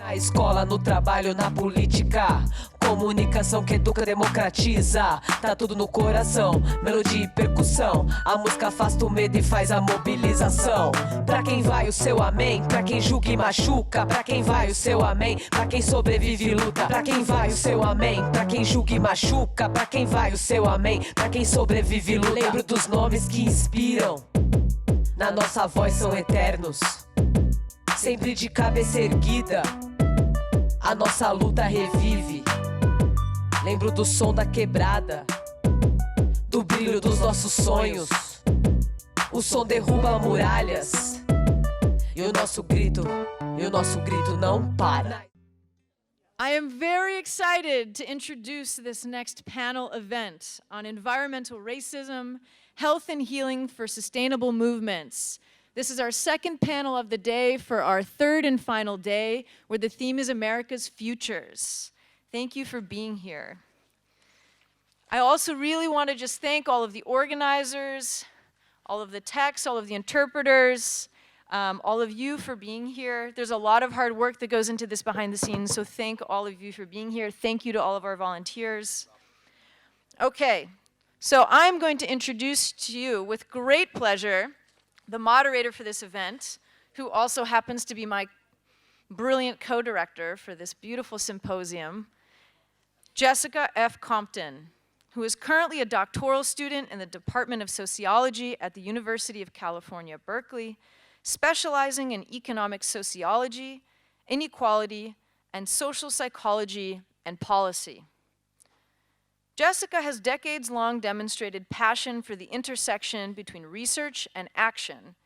Na escola, no trabalho, na política, comunicação que educa, democratiza. Tá tudo no coração, melodia e percussão. A música afasta o medo e faz a mobilização. Pra quem vai o seu amém, pra quem julga e machuca. Pra quem vai o seu amém, pra quem sobrevive e luta. Pra quem vai o seu amém, pra quem julga e machuca. Pra quem vai o seu amém, pra quem sobrevive e luta. Lembro dos nomes que inspiram, na nossa voz são eternos. Sempre de cabeça erguida, a nossa luta revive. Lembro do som da quebrada, do brilho dos nossos sonhos. O som derruba muralhas e o nosso grito não para. I am very excited to introduce this next panel event on environmental racism, health and healing for sustainable movements. This is our second panel of the day for our third and final day, where the theme is America's Futures. Thank you for being here. I also really want to just thank all of the organizers, all of the techs, all of the interpreters, all of you for being here. There's a lot of hard work that goes into this behind the scenes, so thank all of you for being here. Thank you to all of our volunteers. Okay, so I'm going to introduce to you with great pleasure the moderator for this event, who also happens to be my brilliant co-director for this beautiful symposium, Jessica F. Compton, who is currently a doctoral student in the Department of Sociology at the University of California, Berkeley, specializing in economic sociology, inequality, and social psychology and policy. Jessica has decades-long demonstrated passion for the intersection between research and action,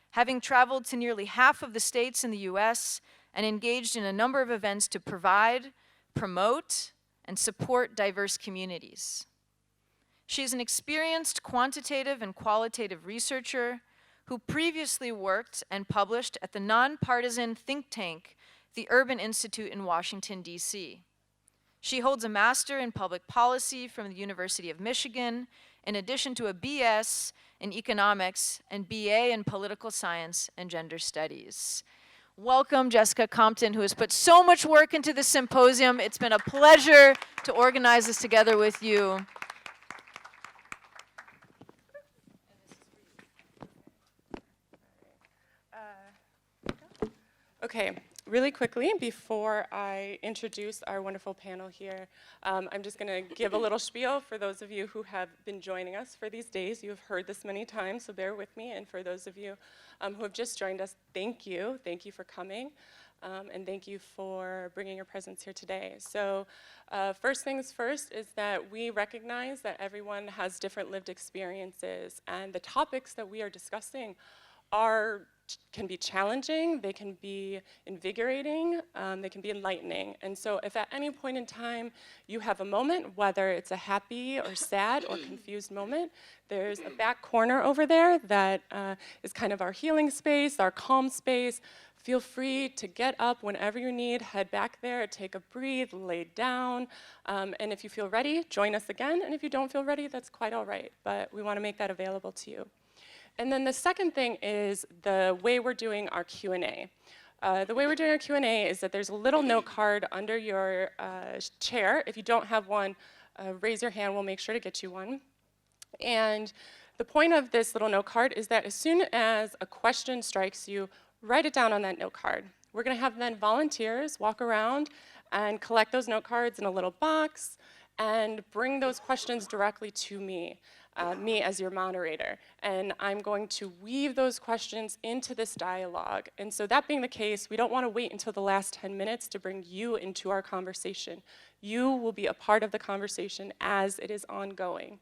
having traveled to nearly half of the states in the US and engaged in a number of events to provide, promote, and support diverse communities. She is an experienced quantitative and qualitative researcher who previously worked and published at the nonpartisan think tank, the Urban Institute in Washington, D.C. She holds a Master in Public Policy from the University of Michigan, in addition to a BS in Economics and BA in Political Science and Gender Studies. Welcome, Jessica Compton, who has put so much work into this symposium. It's been a pleasure to organize this together with you. Okay, really quickly, before I introduce our wonderful panel here, I'm just going to give a little spiel for those of you who have been joining us for these days. You have heard this many times, so bear with me. And for those of you who have just joined us, thank you. Thank you for coming, and thank you for bringing your presence here today. So first things first is that we recognize that everyone has different lived experiences, and the topics that we are discussing can be challenging, they can be invigorating, they can be enlightening. And so if at any point in time you have a moment, whether it's a happy or sad or confused moment, there's a back corner over there that is kind of our healing space, our calm space. Feel free to get up whenever you need, head back there, take a breathe, lay down. And if you feel ready, join us again. And if you don't feel ready, that's quite all right. But we want to make that available to you. And then the second thing is the way we're doing our Q&A. The way we're doing our Q&A is that there's a little note card under your chair. If you don't have one, raise your hand, we'll make sure to get you one. And the point of this little note card is that as soon as a question strikes you, write it down on that note card. We're gonna have then volunteers walk around and collect those note cards in a little box and bring those questions directly to me. Me as your moderator, and I'm going to weave those questions into this dialogue. And so that being the case, we don't want to wait until the last 10 minutes to bring you into our conversation. You will be a part of the conversation as it is ongoing.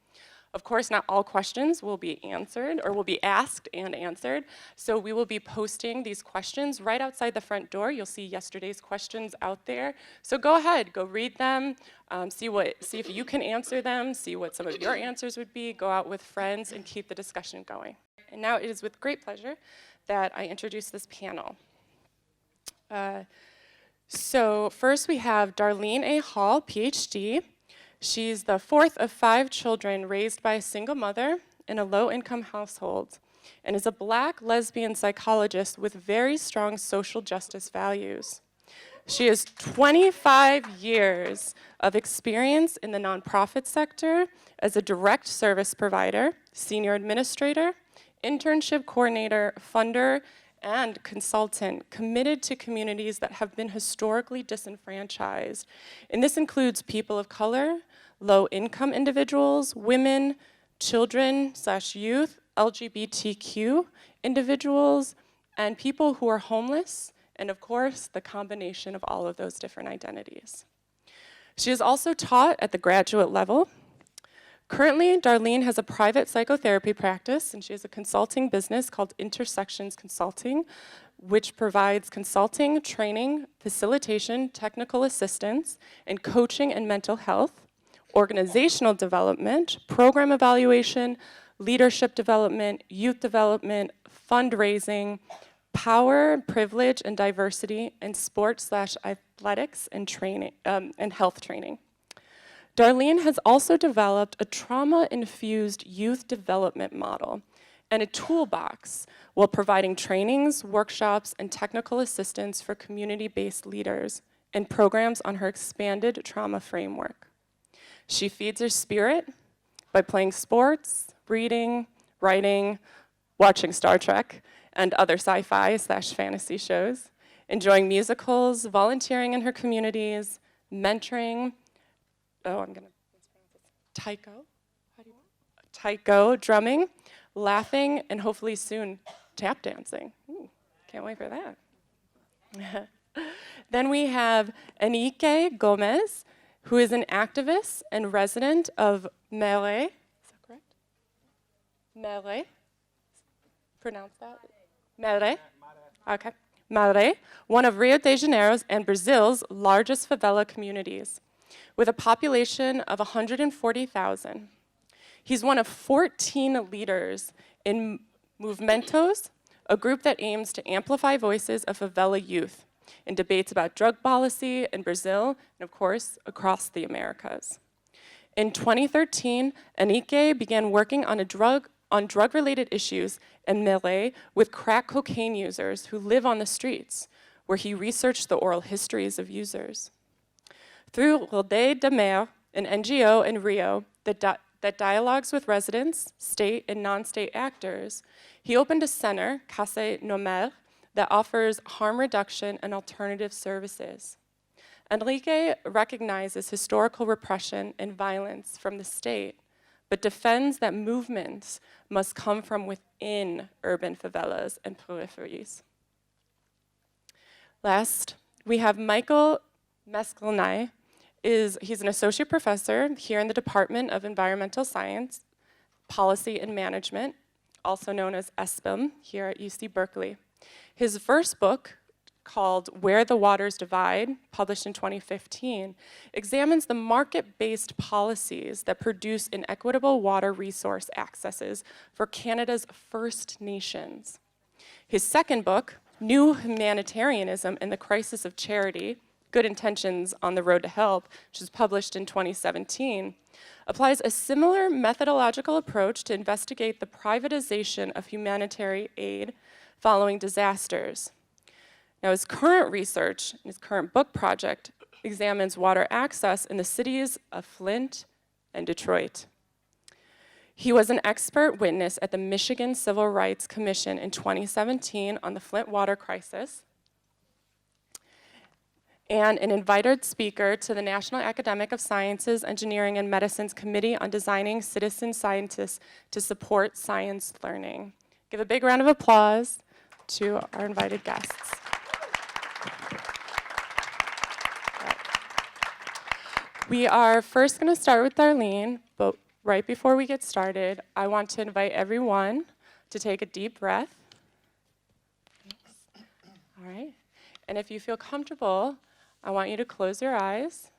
Of course, not all questions will be answered or will be asked and answered. So we will be posting these questions right outside the front door. You'll see yesterday's questions out there. So go ahead, go read them, see if you can answer them, see what some of your answers would be, go out with friends and keep the discussion going. And now it is with great pleasure that I introduce this panel. So first we have Darlene A. Hall, PhD. She's the fourth of 5 children raised by a single mother in a low-income household and is a Black lesbian psychologist with very strong social justice values. She has 25 years of experience in the nonprofit sector as a direct service provider, senior administrator, internship coordinator, funder, and consultant committed to communities that have been historically disenfranchised. And this includes people of color, low-income individuals, women, children/youth, LGBTQ individuals, and people who are homeless, and of course, the combination of all of those different identities. She has also taught at the graduate level. Currently, Darlene has a private psychotherapy practice, and she has a consulting business called Intersections Consulting, which provides consulting, training, facilitation, technical assistance, and coaching in mental health, organizational development, program evaluation, leadership development, youth development, fundraising, power, privilege, and diversity, and sports/athletics and training and health training. Darlene has also developed a trauma-infused youth development model and a toolbox while providing trainings, workshops, and technical assistance for community-based leaders and programs on her expanded trauma framework. She feeds her spirit by playing sports, reading, writing, watching Star Trek, and other sci-fi/fantasy shows, enjoying musicals, volunteering in her communities, mentoring, taiko, drumming, laughing, and hopefully soon tap dancing. Ooh, can't wait for that. Then we have Henrique Gomes, who is an activist and resident of Maré. Is that correct? Maré? Pronounce that? Maré? Okay. Maré, one of Rio de Janeiro's and Brazil's largest favela communities, with a population of 140,000. He's one of 14 leaders in Movimentos, a group that aims to amplify voices of favela youth in debates about drug policy in Brazil and, of course, across the Americas. In 2013, Henrique began working on drug-related issues in Maré with crack cocaine users who live on the streets, where he researched the oral histories of users. Through Rodeio da Mer, an NGO in Rio that dialogues with residents, state and non-state actors, he opened a center, Casa Nomel, that offers harm reduction and alternative services. Henrique recognizes historical repression and violence from the state, but defends that movements must come from within urban favelas and peripheries. Last, we have Michael Mascarenhas. He's an associate professor here in the Department of Environmental Science, Policy and Management, also known as ESPM, here at UC Berkeley. His first book, called Where the Waters Divide, published in 2015, examines the market-based policies that produce inequitable water resource accesses for Canada's First Nations. His second book, New Humanitarianism and the Crisis of Charity, Good Intentions on the Road to Help, which was published in 2017, applies a similar methodological approach to investigate the privatization of humanitarian aid following disasters. Now, his current research, his current book project, examines water access in the cities of Flint and Detroit. He was an expert witness at the Michigan Civil Rights Commission in 2017 on the Flint water crisis, and an invited speaker to the National Academic of Sciences, Engineering, and Medicine's Committee on Designing Citizen Scientists to Support Science Learning. Give a big round of applause to our invited guests. We are first going to start with Darlene, but right before we get started, I want to invite everyone to take a deep breath. All right. And if you feel comfortable, I want you to close your eyes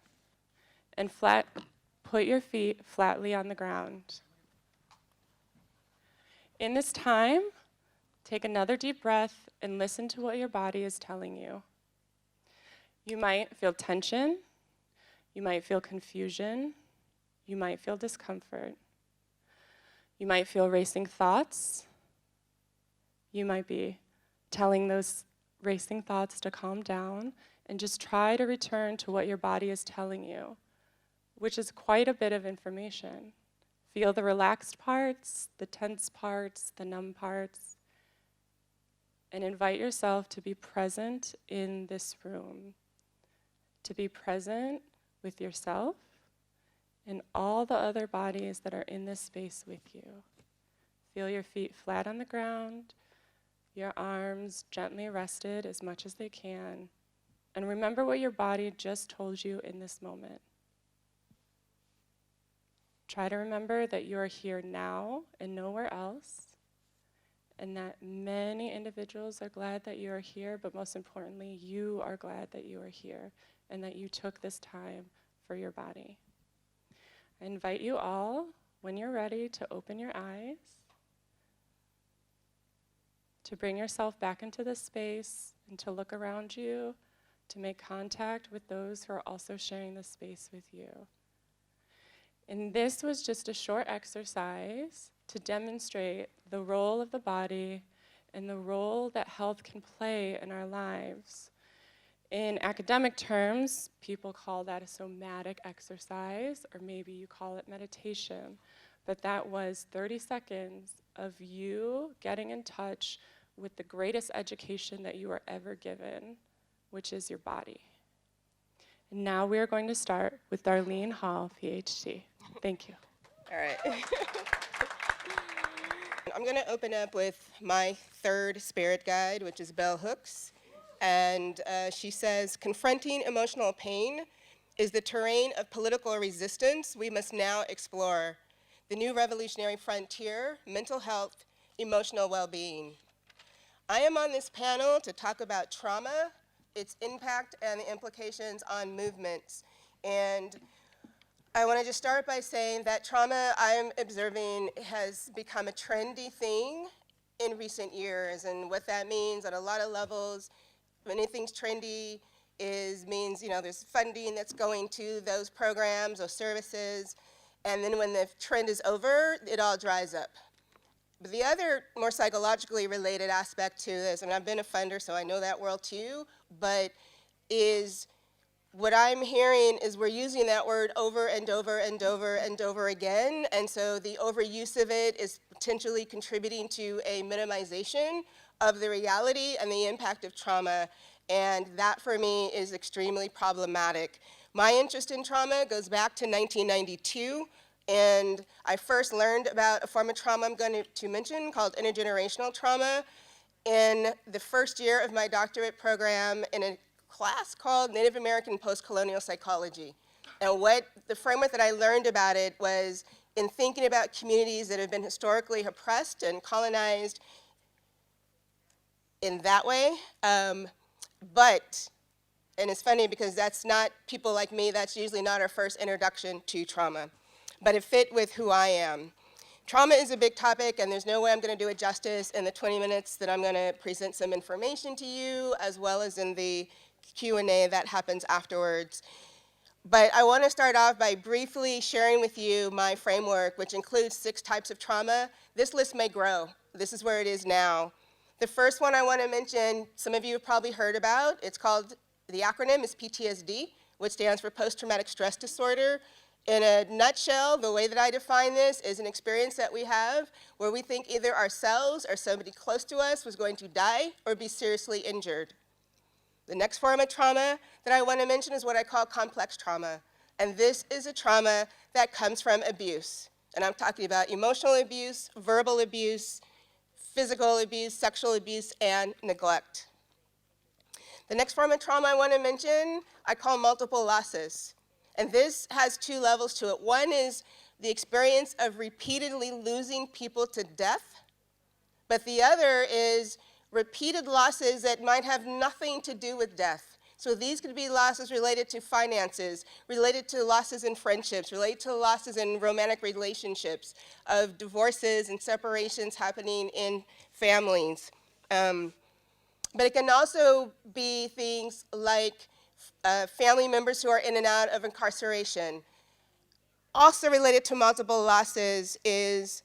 and put your feet flatly on the ground. In this time, take another deep breath and listen to what your body is telling you. You might feel tension. You might feel confusion. You might feel discomfort. You might feel racing thoughts. You might be telling those racing thoughts to calm down and just try to return to what your body is telling you, which is quite a bit of information. Feel the relaxed parts, the tense parts, the numb parts, and invite yourself to be present in this room, to be present with yourself and all the other bodies that are in this space with you. Feel your feet flat on the ground, your arms gently rested as much as they can, and remember what your body just told you in this moment. Try to remember that you are here now and nowhere else, and that many individuals are glad that you are here, but most importantly, you are glad that you are here and that you took this time for your body. I invite you all, when you're ready, to open your eyes, to bring yourself back into this space and to look around you, to make contact with those who are also sharing this space with you. And this was just a short exercise to demonstrate the role of the body and the role that health can play in our lives. In academic terms, people call that a somatic exercise, or maybe you call it meditation. But that was 30 seconds of you getting in touch with the greatest education that you were ever given, which is your body. And now we are going to start with Darlene Hall, PhD. Thank you. All right. I'm going to open up with my third spirit guide, which is Bell Hooks. And she says, confronting emotional pain is the terrain of political resistance we must now explore. The new revolutionary frontier, mental health, emotional well-being. I am on this panel to talk about trauma, its impact, and the implications on movements. And I want to just start by saying that trauma, I am observing, has become a trendy thing in recent years. And what that means on a lot of levels, when anything's trendy, means there's funding that's going to those programs or services. And then when the trend is over, it all dries up. But the other more psychologically related aspect to this, and I've been a funder, so I know that world too, but is what I'm hearing is we're using that word over and over and over and over again, and so the overuse of it is potentially contributing to a minimization of the reality and the impact of trauma, and that for me is extremely problematic. My interest in trauma goes back to 1992, and I first learned about a form of trauma I'm going to mention called intergenerational trauma in the first year of my doctorate program in a class called Native American Post-Colonial Psychology. And what the framework that I learned about it was in thinking about communities that have been historically oppressed and colonized in that way. And it's funny because that's not people like me, that's usually not our first introduction to trauma, but it fit with who I am. Trauma is a big topic, and there's no way I'm going to do it justice in the 20 minutes that I'm going to present some information to you, as well as in the Q&A that happens afterwards. But I want to start off by briefly sharing with you my framework, which includes 6 types of trauma. This list may grow. This is where it is now. The first one I want to mention, some of you have probably heard about. It's called, the acronym is PTSD, which stands for post-traumatic stress disorder. In a nutshell, the way that I define this is an experience that we have where we think either ourselves or somebody close to us was going to die or be seriously injured. The next form of trauma that I want to mention is what I call complex trauma. And this is a trauma that comes from abuse. And I'm talking about emotional abuse, verbal abuse, physical abuse, sexual abuse, and neglect. The next form of trauma I want to mention, I call multiple losses. And this has 2 levels to it. One is the experience of repeatedly losing people to death, but the other is repeated losses that might have nothing to do with death. So these could be losses related to finances, related to losses in friendships, related to losses in romantic relationships, of divorces and separations happening in families. But it can also be things like family members who are in and out of incarceration. Also related to multiple losses is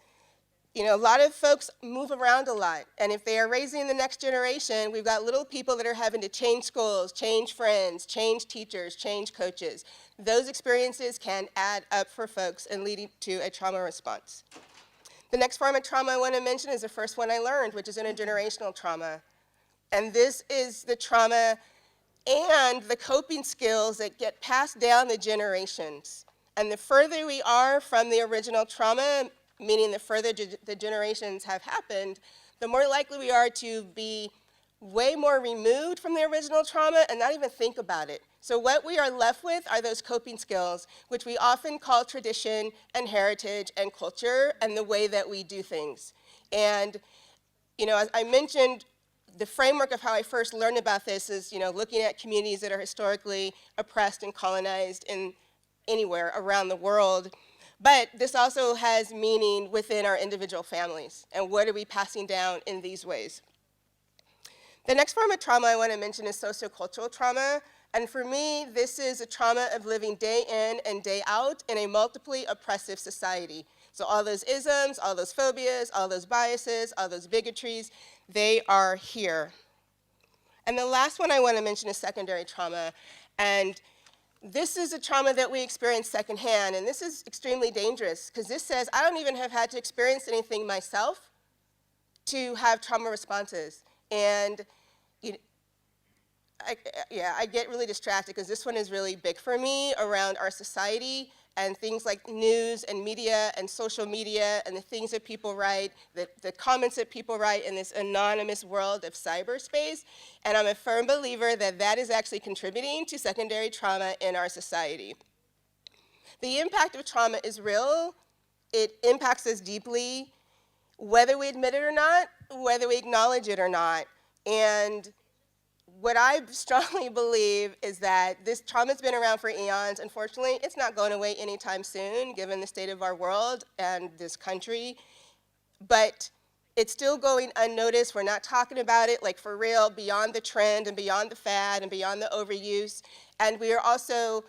You know, a lot of folks move around a lot, and if they are raising the next generation, we've got little people that are having to change schools, change friends, change teachers, change coaches. Those experiences can add up for folks and leading to a trauma response. The next form of trauma I want to mention is the first one I learned, which is intergenerational trauma. And this is the trauma and the coping skills that get passed down the generations. And the further we are from the original trauma, meaning the further the generations have happened, the more likely we are to be way more removed from the original trauma and not even think about it. So what we are left with are those coping skills, which we often call tradition and heritage and culture and the way that we do things. And, you know, as I mentioned, the framework of how I first learned about this is, you know, looking at communities that are historically oppressed and colonized in anywhere around the world. But this also has meaning within our individual families, and what are we passing down in these ways? The next form of trauma I want to mention is sociocultural trauma, and for me, this is a trauma of living day in and day out in a multiply oppressive society. So all those isms, all those phobias, all those biases, all those bigotries, they are here. And the last one I want to mention is secondary trauma, and this is a trauma that we experience secondhand, and this is extremely dangerous because this says I don't even have had to experience anything myself to have trauma responses. And I get really distracted because this one is really big for me around our society and things like news and media and social media and the things that people write, the comments that people write in this anonymous world of cyberspace. And I'm a firm believer that that is actually contributing to secondary trauma in our society. The impact of trauma is real. It impacts us deeply, whether we admit it or not, whether we acknowledge it or not. And what I strongly believe is that this trauma's been around for eons. Unfortunately, it's not going away anytime soon, given the state of our world and this country. But it's still going unnoticed. We're not talking about it, like, for real, beyond the trend and beyond the fad and beyond the overuse. And we are also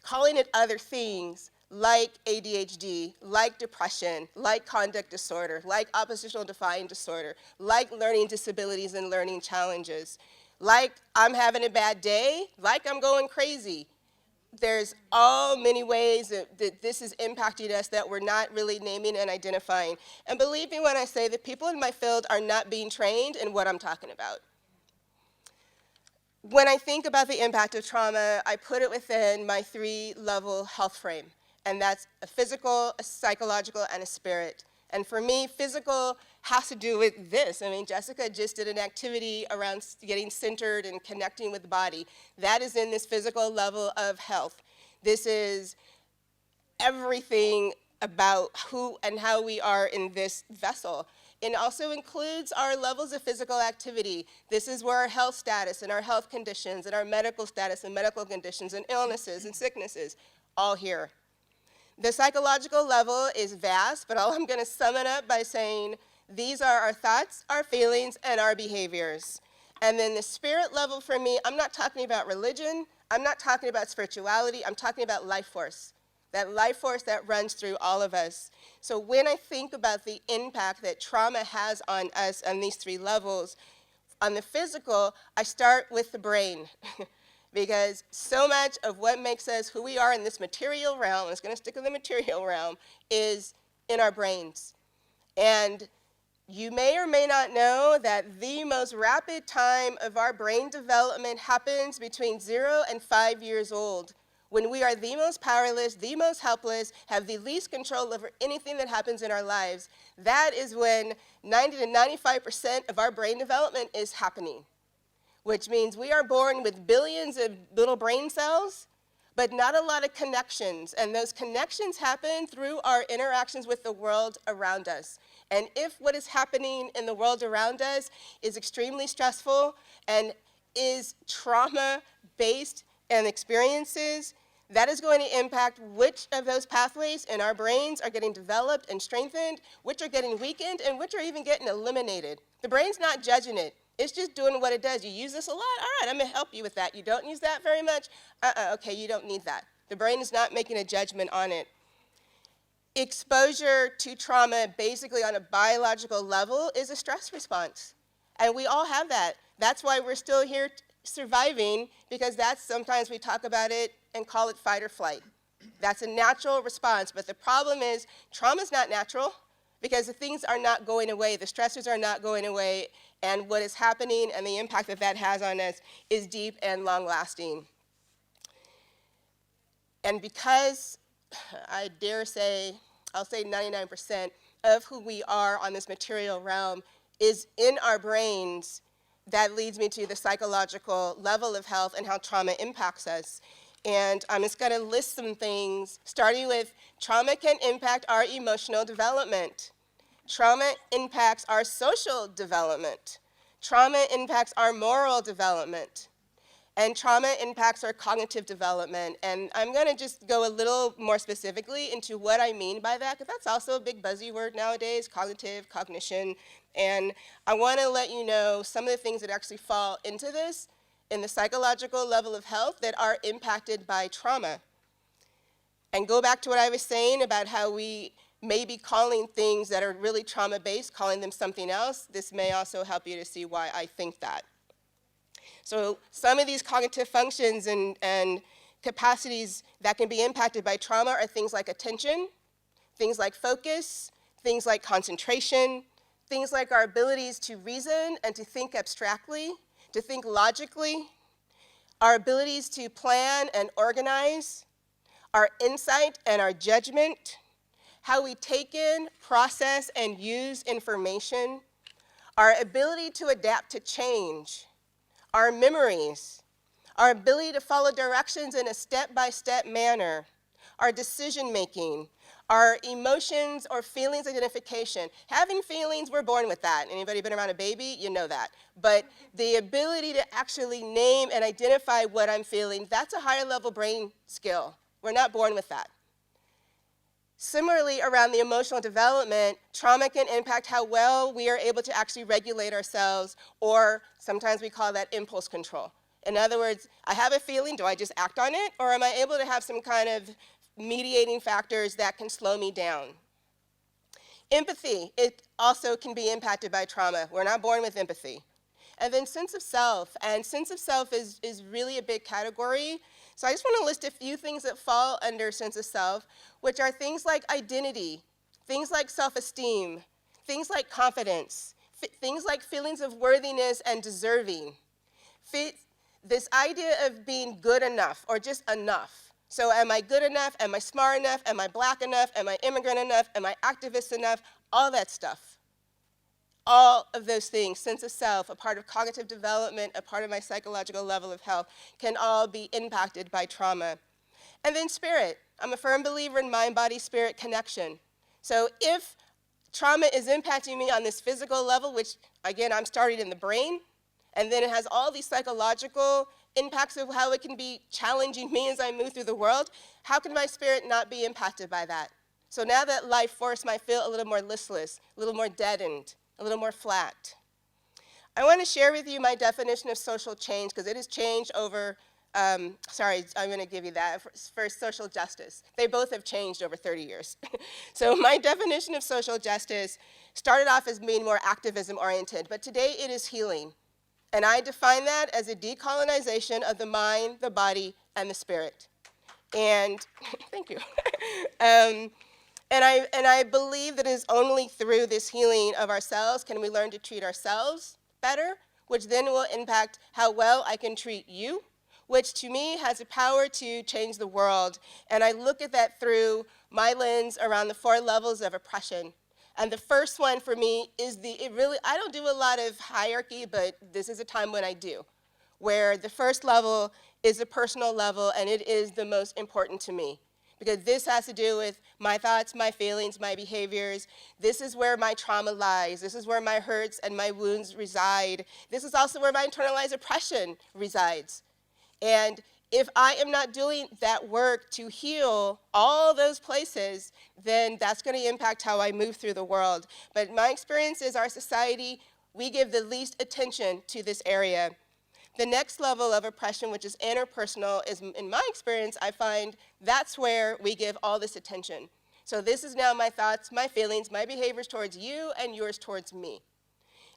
calling it other things, like ADHD, like depression, like conduct disorder, like oppositional defiant disorder, like learning disabilities and learning challenges. Like I'm having a bad day, like I'm going crazy. There's all many ways that this is impacting us that we're not really naming and identifying. And believe me when I say that people in my field are not being trained in what I'm talking about. When I think about the impact of trauma, I put it within my 3-level health frame. And that's a physical, a psychological, and a spirit. And for me, physical has to do with this. I mean, Jessica just did an activity around getting centered and connecting with the body. That is in this physical level of health. This is everything about who and how we are in this vessel. It also includes our levels of physical activity. This is where our health status and our health conditions and our medical status and medical conditions and illnesses and sicknesses, all here. The psychological level is vast, but I'm going to sum it up by saying these are our thoughts, our feelings, and our behaviors. And then the spirit level for me, I'm not talking about religion, I'm not talking about spirituality, I'm talking about life force. That life force that runs through all of us. So when I think about the impact that trauma has on us on these 3 levels, on the physical, I start with the brain. Because so much of what makes us who we are in this material realm, it's going to stick in the material realm, is in our brains. And you may or may not know that the most rapid time of our brain development happens between 0 and 5 years old, when we are the most powerless, the most helpless, have the least control over anything that happens in our lives. That is when 90 to 95% of our brain development is happening. Which means we are born with billions of little brain cells, but not a lot of connections. And those connections happen through our interactions with the world around us. And if what is happening in the world around us is extremely stressful and is trauma-based and experiences, that is going to impact which of those pathways in our brains are getting developed and strengthened, which are getting weakened, and which are even getting eliminated. The brain's not judging it. It's just doing what it does. You use this a lot? All right, I'm going to help you with that. You don't use that very much? Okay, you don't need that. The brain is not making a judgment on it. exposure to trauma basically on a biological level is a stress response. And we all have that. That's why we're still here surviving, because that's sometimes we talk about it and call it fight or flight. That's a natural response, but the problem is trauma is not natural because the things are not going away, the stressors are not going away, and what is happening and the impact that that has on us is deep and long-lasting. And because I dare say, I'll say 99% of who we are on this material realm is in our brains, that leads me to the psychological level of health and how trauma impacts us. And I'm just going to list some things, starting with trauma can impact our emotional development. Trauma impacts our social development. Trauma impacts our moral development. And trauma impacts our cognitive development. And I'm going to just go a little more specifically into what I mean by that, because that's also a big buzzy word nowadays, cognitive, cognition. And I want to let you know some of the things that actually fall into this in the psychological level of health that are impacted by trauma. And go back to what I was saying about how we may be calling things that are really trauma-based, calling them something else. This may also help you to see why I think that. So some of these cognitive functions and capacities that can be impacted by trauma are things like attention, things like focus, things like concentration, things like our abilities to reason and to think abstractly, to think logically, our abilities to plan and organize, our insight and our judgment, how we take in, process, and use information, our ability to adapt to change, our memories, our ability to follow directions in a step-by-step manner, our decision-making, our emotions or feelings identification. Having feelings, we're born with that. Anybody been around a baby? You know that. But the ability to actually name and identify what I'm feeling, that's a higher level brain skill. We're not born with that. Similarly, around the emotional development, trauma can impact how well we are able to actually regulate ourselves, or sometimes we call that impulse control. In other words, I have a feeling, do I just act on it, or am I able to have some kind of mediating factors that can slow me down? Empathy, it also can be impacted by trauma. We're not born with empathy. And then sense of self, and sense of self is really a big category. So I just want to list a few things that fall under sense of self, which are things like identity, things like self-esteem, things like confidence, things like feelings of worthiness and deserving. This idea of being good enough or just enough. So am I good enough? Am I smart enough? Am I black enough? Am I immigrant enough? Am I activist enough? All that stuff. All of those things, sense of self, a part of cognitive development, a part of my psychological level of health, can all be impacted by trauma. And then spirit. I'm a firm believer in mind-body-spirit connection. So if trauma is impacting me on this physical level, which, again, I'm starting in the brain, and then it has all these psychological impacts of how it can be challenging me as I move through the world, how can my spirit not be impacted by that? So now that life force might feel a little more listless, a little more deadened, a little more flat. I want to share with you my definition of social change, because it has changed over, sorry, I'm going to give you that. First, social justice. They both have changed over 30 years. So my definition of social justice started off as being more activism-oriented, but today it is healing. And I define that as a decolonization of the mind, the body, and the spirit. And thank you. And I believe that it is only through this healing of ourselves can we learn to treat ourselves better, which then will impact how well I can treat you, which to me has the power to change the world. And I look at that through my lens around the 4 levels of oppression. And the first one for me is I don't do a lot of hierarchy, but this is a time when I do, where the first level is the personal level, and it is the most important to me. Because this has to do with my thoughts, my feelings, my behaviors. This is where my trauma lies. This is where my hurts and my wounds reside. This is also where my internalized oppression resides. And if I am not doing that work to heal all those places, then that's going to impact how I move through the world. But my experience is our society, we give the least attention to this area. The next level of oppression, which is interpersonal, is, in my experience, I find that's where we give all this attention. So this is now my thoughts, my feelings, my behaviors towards you, and yours towards me.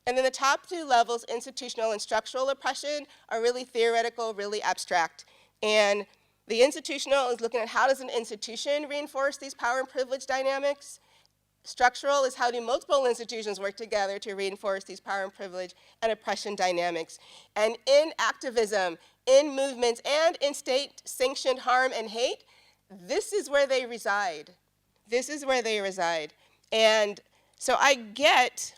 And then the top two levels, institutional and structural oppression, are really theoretical, really abstract. And the institutional is looking at how does an institution reinforce these power and privilege dynamics. Structural is how do multiple institutions work together to reinforce these power and privilege and oppression dynamics. And in activism, in movements, and in state-sanctioned harm and hate, this is where they reside. This is where they reside. And so I get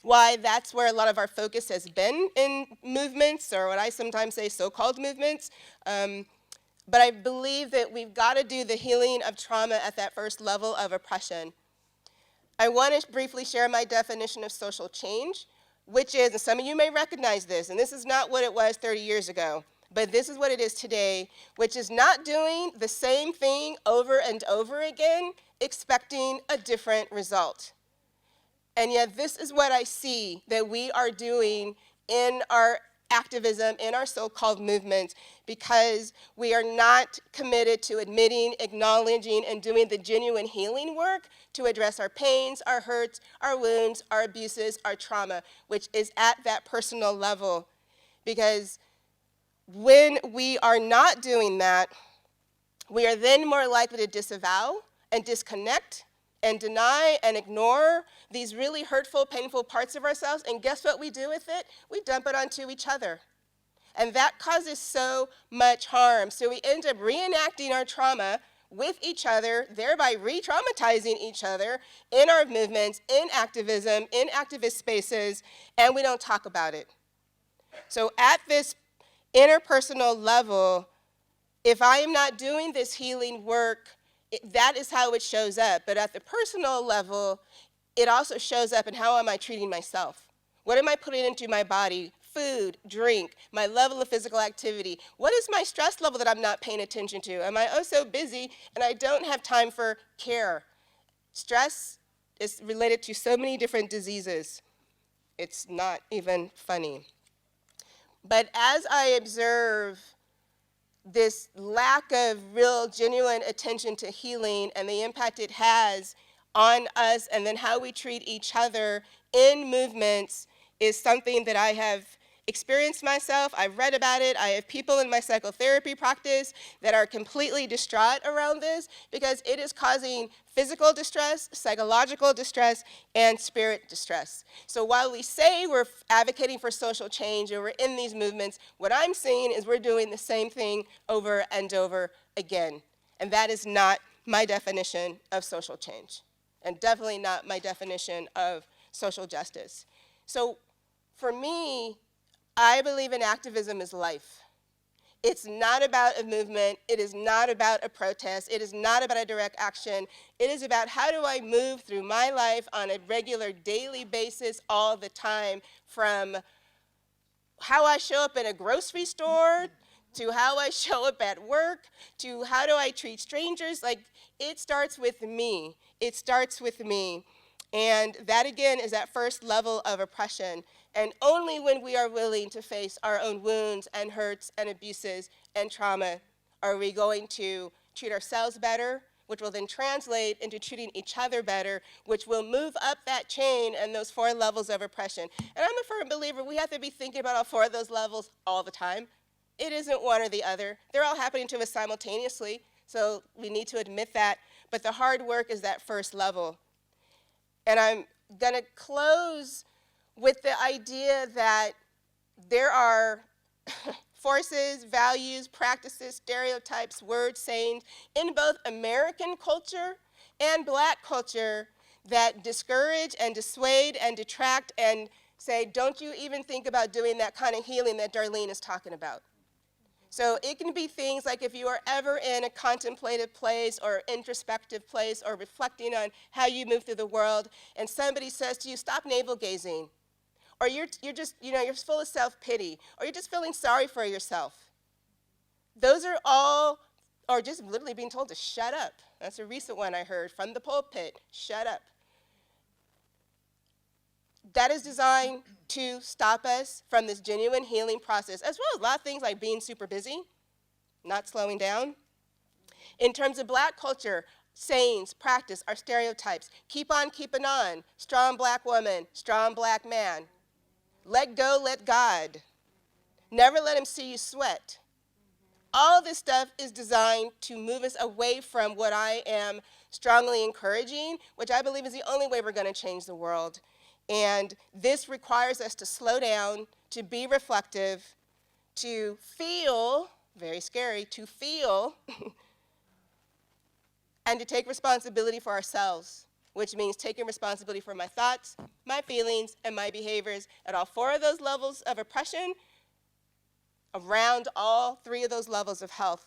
why that's where a lot of our focus has been in movements, or what I sometimes say so-called movements. But I believe that we've got to do the healing of trauma at that first level of oppression. I want to briefly share my definition of social change, which is, and some of you may recognize this, and this is not what it was 30 years ago, but this is what it is today, which is not doing the same thing over and over again, expecting a different result. And yet this is what I see that we are doing in our activism, in our so-called movements, because we are not committed to admitting, acknowledging, and doing the genuine healing work to address our pains, our hurts, our wounds, our abuses, our trauma, which is at that personal level. Because when we are not doing that, we are then more likely to disavow and disconnect and deny and ignore these really hurtful, painful parts of ourselves, and guess what we do with it? We dump it onto each other. And that causes so much harm. So we end up reenacting our trauma with each other, thereby re-traumatizing each other in our movements, in activism, in activist spaces, and we don't talk about it. So at this interpersonal level, if I am not doing this healing work, that is how it shows up. But at the personal level, it also shows up in how am I treating myself? What am I putting into my body? Food, drink, my level of physical activity. What is my stress level that I'm not paying attention to? Am I oh so busy and I don't have time for care? Stress is related to so many different diseases. It's not even funny. But as I observe this lack of real, genuine attention to healing and the impact it has on us and then how we treat each other in movements is something that I have experienced myself. I've read about it. I have people in my psychotherapy practice that are completely distraught around this because it is causing physical distress, psychological distress, and spirit distress. So while we say we're advocating for social change and we're in these movements, what I'm seeing is we're doing the same thing over and over again. And that is not my definition of social change, and definitely not my definition of social justice. So for me, I believe in activism as life. It's not about a movement. It is not about a protest. It is not about a direct action. It is about how do I move through my life on a regular daily basis all the time, from how I show up in a grocery store to how I show up at work to how do I treat strangers. Like, it starts with me. It starts with me. And that, again, is that first level of oppression. And only when we are willing to face our own wounds and hurts and abuses and trauma are we going to treat ourselves better, which will then translate into treating each other better, which will move up that chain and those 4 levels of oppression. And I'm a firm believer we have to be thinking about all 4 of those levels all the time. It isn't one or the other. They're all happening to us simultaneously, so we need to admit that. But the hard work is that first level. And I'm going to close with the idea that there are forces, values, practices, stereotypes, words, sayings in both American culture and Black culture that discourage and dissuade and detract and say, don't you even think about doing that kind of healing that Darlene is talking about. So it can be things like if you are ever in a contemplative place or introspective place or reflecting on how you move through the world and somebody says to you, stop navel gazing. Or you're just, you're full of self-pity, or you're just feeling sorry for yourself. Those are all, or just literally being told to shut up. That's a recent one I heard from the pulpit, shut up. That is designed to stop us from this genuine healing process, as well as a lot of things like being super busy, not slowing down. In terms of Black culture, sayings, practice, our stereotypes. Keep on keeping on. Strong black woman, strong black man. Let go, let God. Never let him see you sweat. All this stuff is designed to move us away from what I am strongly encouraging, which I believe is the only way we're going to change the world. And this requires us to slow down, to be reflective, to feel, very scary, to feel, and to take responsibility for ourselves, which means taking responsibility for my thoughts, my feelings, and my behaviors at all 4 of those levels of oppression, around all 3 of those levels of health.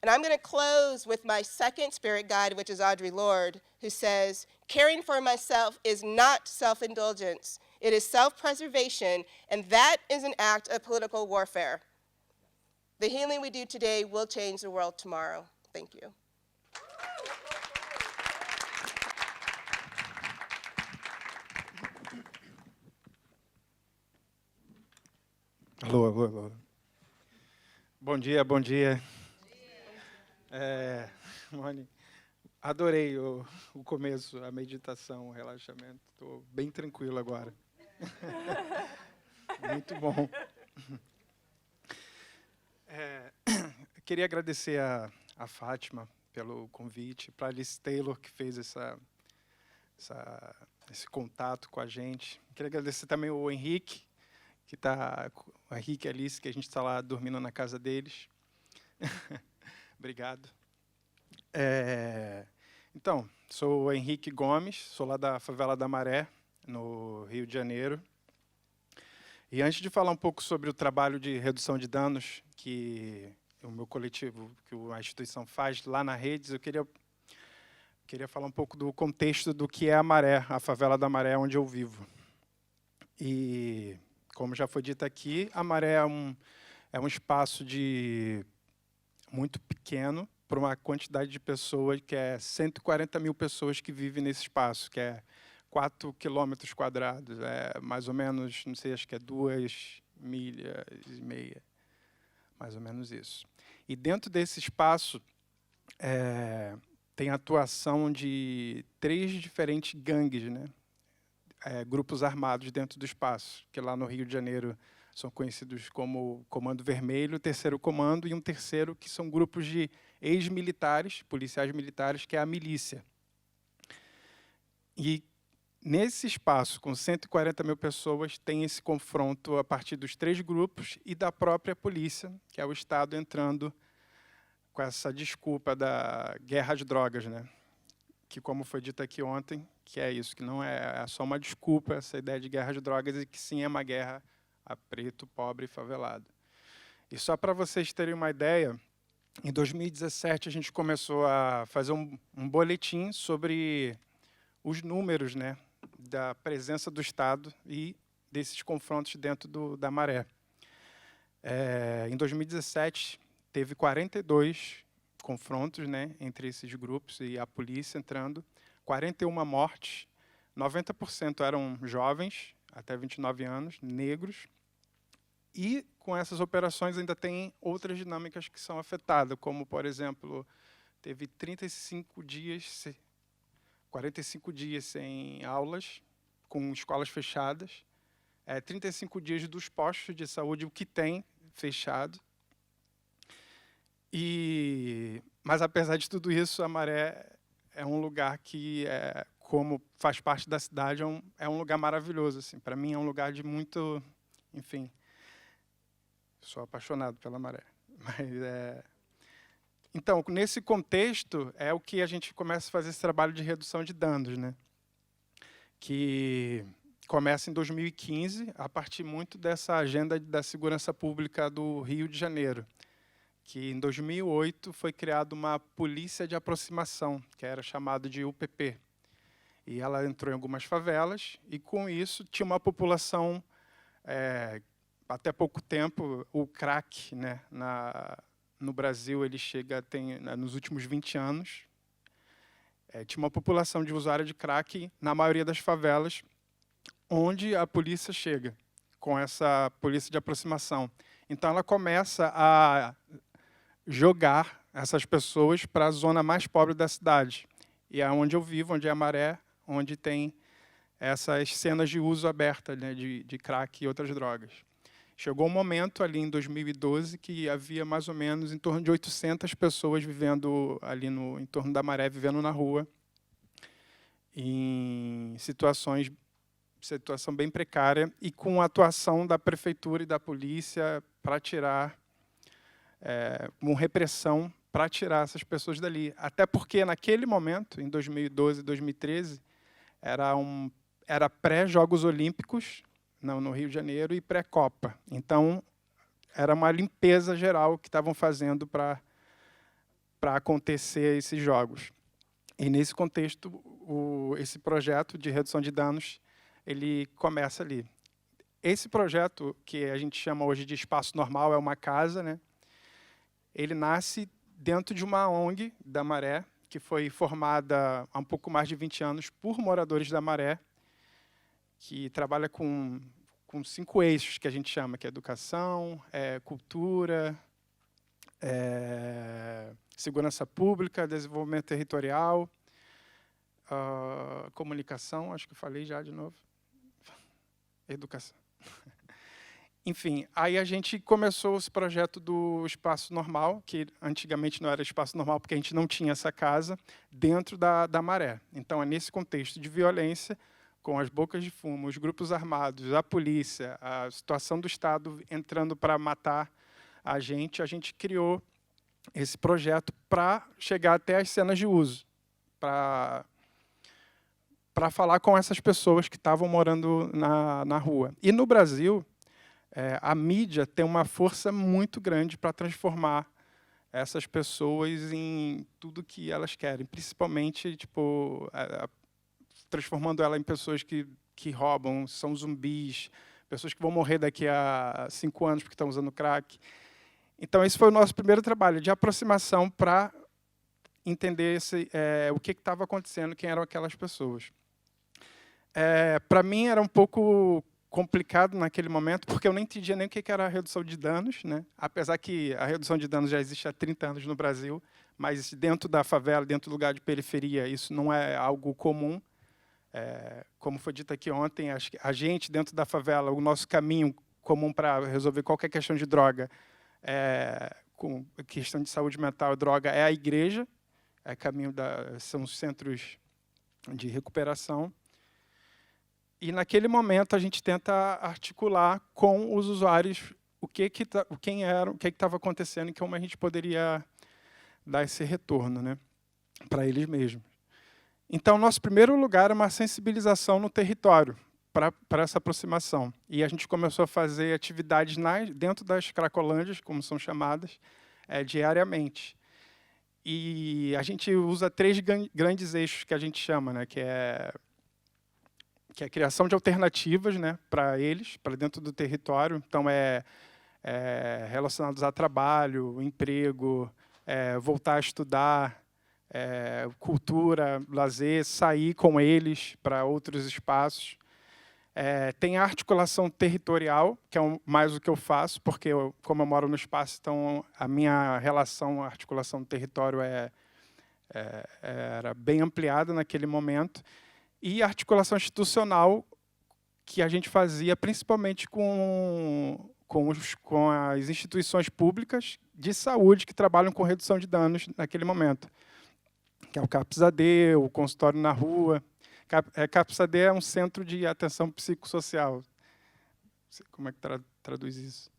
And I'm going to close with my second spirit guide, which is Audre Lorde, who says, caring for myself is not self-indulgence. It is self-preservation, and that is an act of political warfare. The healing we do today will change the world tomorrow. Thank you. Alô, alô, alô. Bom dia, bom dia. Moni, adorei o começo, a meditação, o relaxamento. Estou bem tranquilo agora. Muito bom. Queria agradecer a Fátima pelo convite, para a Alice Taylor, que fez esse contato com a gente. Queria agradecer também o Henrique, que está, o Henrique e a Alice, que a gente está lá dormindo na casa deles. Obrigado. Então, sou o Henrique Gomes, sou lá da Favela da Maré, no Rio de Janeiro. E antes de falar um pouco sobre o trabalho de redução de danos que o meu coletivo, que a instituição faz lá na Redes, eu queria falar um pouco do contexto do que é a Maré, a Favela da Maré, onde eu vivo. E, como já foi dito aqui, a Maré é um espaço muito pequeno para uma quantidade de pessoas, que é 140 mil pessoas que vivem nesse espaço, que é 4 quilômetros quadrados, é mais ou menos, não sei, acho que é 2,5 milhas, mais ou menos isso. E dentro desse espaço tem a atuação de 3 diferentes gangues, né? Grupos armados dentro do espaço, que lá no Rio de Janeiro são conhecidos como Comando Vermelho, o terceiro comando, e um terceiro que são grupos de ex-militares, policiais militares, que é a milícia. E nesse espaço, com 140 mil pessoas, tem esse confronto a partir dos 3 grupos e da própria polícia, que é o Estado entrando com essa desculpa da guerra às drogas, né? Que, como foi dito aqui ontem, que é isso, que não é só uma desculpa, essa ideia de guerra às drogas, e que sim é uma guerra a preto, pobre e favelado. E só para vocês terem uma ideia, em 2017 a gente começou a fazer um boletim sobre os números, né, da presença do Estado e desses confrontos dentro da Maré. Em 2017, teve 42 confrontos, né, entre esses grupos e a polícia entrando, 41 mortes, 90% eram jovens, até 29 anos, negros, e com essas operações ainda tem outras dinâmicas que são afetadas, como, por exemplo, teve 45 dias sem aulas, com escolas fechadas, 35 dias dos postos de saúde, o que tem fechado. Mas, apesar de tudo isso, a Maré é um lugar que, como faz parte da cidade, é um lugar maravilhoso. Assim. Para mim, é um lugar de muito... Enfim, sou apaixonado pela Maré. Então, nesse contexto, é o que a gente começa a fazer esse trabalho de redução de danos, né? Que começa em 2015, a partir muito dessa agenda da segurança pública do Rio de Janeiro, que em 2008 foi criada uma polícia de aproximação, que era chamada de UPP. E ela entrou em algumas favelas, e com isso tinha uma população, até pouco tempo, o crack, né, no Brasil, ele nos últimos 20 anos, tinha uma população de usuário de crack na maioria das favelas, onde a polícia chega, com essa polícia de aproximação. Então, ela começa a jogar essas pessoas para a zona mais pobre da cidade. E é onde eu vivo, onde é a Maré, onde tem essas cenas de uso aberta, né, de crack e outras drogas. Chegou um momento ali em 2012 que havia mais ou menos em torno de 800 pessoas vivendo ali no entorno da Maré, vivendo na rua, em situação bem precária e com a atuação da prefeitura e da polícia para tirar, com repressão, para tirar essas pessoas dali. Até porque, naquele momento, em 2012 e 2013, era pré-Jogos Olímpicos, no Rio de Janeiro, e pré-Copa. Então, era uma limpeza geral que estavam fazendo para acontecer esses jogos. E, nesse contexto, esse projeto de redução de danos, ele começa ali. Esse projeto, que a gente chama hoje de espaço normal, é uma casa, né? Ele nasce dentro de uma ONG da Maré, que foi formada há um pouco mais de 20 anos por moradores da Maré, que trabalha com 5 eixos que a gente chama, que é educação, cultura, segurança pública, desenvolvimento territorial, comunicação, acho que eu falei já de novo, educação. Enfim, aí a gente começou esse projeto do espaço normal, que antigamente não era espaço normal porque a gente não tinha essa casa, dentro da Maré. Então, é nesse contexto de violência, com as bocas de fumo, os grupos armados, a polícia, a situação do Estado entrando para matar a gente criou esse projeto para chegar até as cenas de uso, para falar com essas pessoas que estavam morando na rua. E no Brasil, a mídia tem uma força muito grande para transformar essas pessoas em tudo que elas querem, principalmente transformando ela em pessoas que roubam, são zumbis, pessoas que vão morrer daqui a 5 anos porque estão usando crack. Então, esse foi o nosso primeiro trabalho de aproximação para entender o que estava acontecendo, quem eram aquelas pessoas. Para mim, era um pouco complicado naquele momento, porque eu nem entendia nem o que era a redução de danos, né? Apesar que a redução de danos já existe há 30 anos no Brasil, mas dentro da favela, dentro do lugar de periferia, isso não é algo comum. Como foi dito aqui ontem, a gente, dentro da favela, o nosso caminho comum para resolver qualquer questão de droga, com questão de saúde mental e droga, é a igreja, são os centros de recuperação. E, naquele momento, a gente tenta articular com os usuários quem eram, o que estava acontecendo e como a gente poderia dar esse retorno, né, para eles mesmos. Então, nosso primeiro lugar é uma sensibilização no território para essa aproximação. E a gente começou a fazer atividades dentro das cracolândias, como são chamadas, diariamente. E a gente usa 3 grandes eixos que a gente chama, né, que é a criação de alternativas, né, para eles, para dentro do território. Então, relacionados a trabalho, emprego, voltar a estudar, cultura, lazer, sair com eles para outros espaços. Tem a articulação territorial, que é mais o que eu faço, porque como eu moro no espaço, então a minha relação, a articulação do território era bem ampliada naquele momento. E a articulação institucional, que a gente fazia principalmente com as instituições públicas de saúde que trabalham com redução de danos naquele momento, que é o CAPS-AD, o consultório na rua. CAPS-AD é um centro de atenção psicossocial. Não sei como é que traduz isso.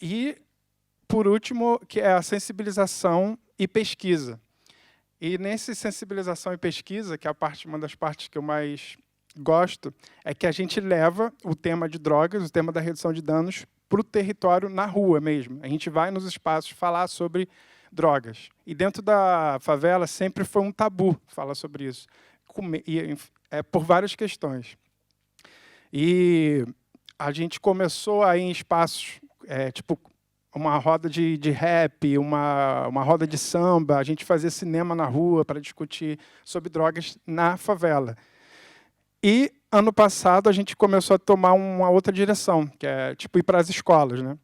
E, por último, que é a sensibilização e pesquisa. E nessa sensibilização e pesquisa, que é uma das partes que eu mais gosto, é que a gente leva o tema de drogas, o tema da redução de danos, para o território na rua mesmo. A gente vai nos espaços falar sobre drogas. E dentro da favela sempre foi um tabu falar sobre isso, por várias questões. E a gente começou aí em espaços, tipo uma roda de rap, uma roda de samba, a gente fazia cinema na rua para discutir sobre drogas na favela. E, ano passado, a gente começou a tomar uma outra direção, que é tipo ir para as escolas, né?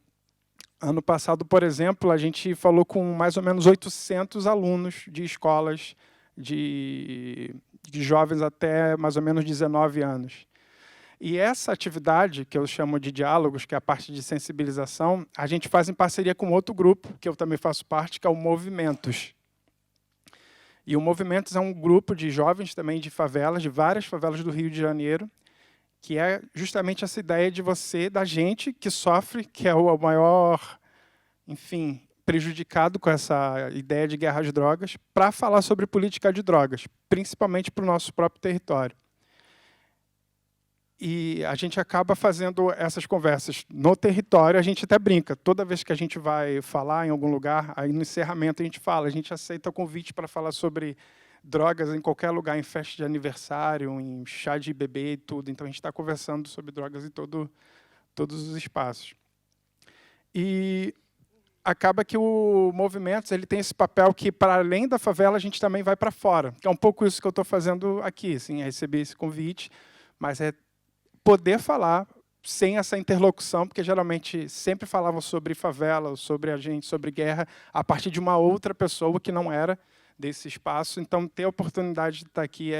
Ano passado, por exemplo, a gente falou com mais ou menos 800 alunos de escolas de jovens até mais ou menos 19 anos. E essa atividade, que eu chamo de diálogos, que é a parte de sensibilização, a gente faz em parceria com outro grupo, que eu também faço parte, que é o Movimentos. E o Movimentos é um grupo de jovens também de favelas, de várias favelas do Rio de Janeiro, que é justamente essa ideia de você, da gente que sofre, que é o maior, enfim, prejudicado com essa ideia de guerra às drogas, para falar sobre política de drogas, principalmente para o nosso próprio território. E a gente acaba fazendo essas conversas no território, a gente até brinca. Toda vez que a gente vai falar em algum lugar, aí no encerramento a gente aceita o convite para falar sobre drogas em qualquer lugar, em festa de aniversário, em chá de bebê e tudo. Então, a gente está conversando sobre drogas em todos os espaços. E acaba que o Movimentos ele tem esse papel que, para além da favela, a gente também vai para fora. É um pouco isso que eu estou fazendo aqui, assim, é receber esse convite, mas é poder falar sem essa interlocução, porque geralmente sempre falavam sobre favela, sobre a gente, sobre guerra, a partir de uma outra pessoa que não era desse espaço. Então, ter a oportunidade de estar aqui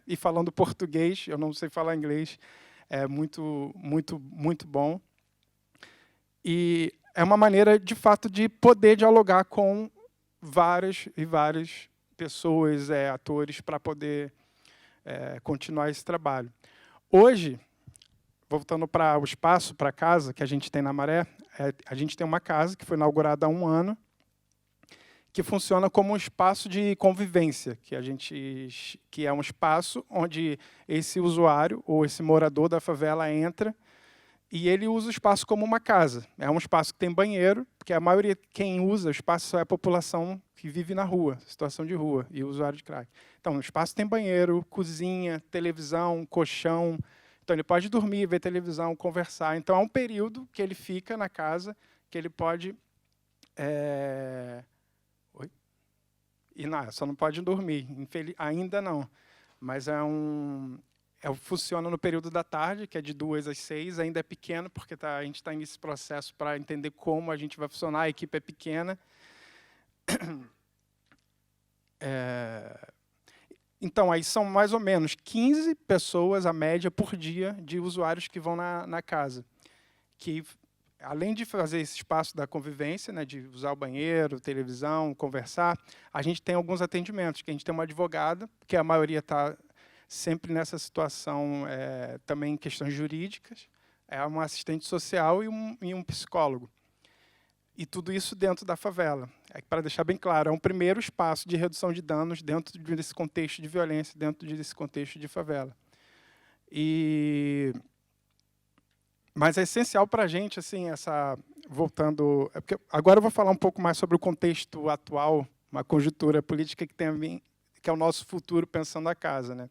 e falando português, eu não sei falar inglês, é muito, muito, muito bom. E é uma maneira, de fato, de poder dialogar com várias e várias pessoas, atores, para poder continuar esse trabalho. Hoje, voltando para o espaço, para a casa que a gente tem na Maré, a gente tem uma casa que foi inaugurada há 1 ano, que funciona como um espaço de convivência, que é um espaço onde esse usuário ou esse morador da favela entra e ele usa o espaço como uma casa. É um espaço que tem banheiro, porque a maioria, quem usa o espaço é a população que vive na rua, situação de rua, e o usuário de crack. Então, o espaço tem banheiro, cozinha, televisão, colchão. Então, ele pode dormir, ver televisão, conversar. Então, há um período que ele fica na casa, que ele pode... Oi? E não, só não pode dormir, ainda não. Mas funciona no período da tarde, que é de 2 às 6, ainda é pequeno, porque a gente está nesse processo para entender como a gente vai funcionar, a equipe é pequena. Então, aí são mais ou menos 15 pessoas, a média, por dia, de usuários que vão na casa. Que, além de fazer esse espaço da convivência, né, de usar o banheiro, televisão, conversar, a gente tem alguns atendimentos, que a gente tem uma advogada, que a maioria está sempre nessa situação, também em questões jurídicas, uma assistente social e um psicólogo. E tudo isso dentro da favela. Para deixar bem claro, é um primeiro espaço de redução de danos dentro desse contexto de violência, dentro desse contexto de favela. Mas é essencial para a gente, assim, voltando... Porque agora eu vou falar um pouco mais sobre o contexto atual, uma conjuntura política que é o nosso futuro pensando a casa, né?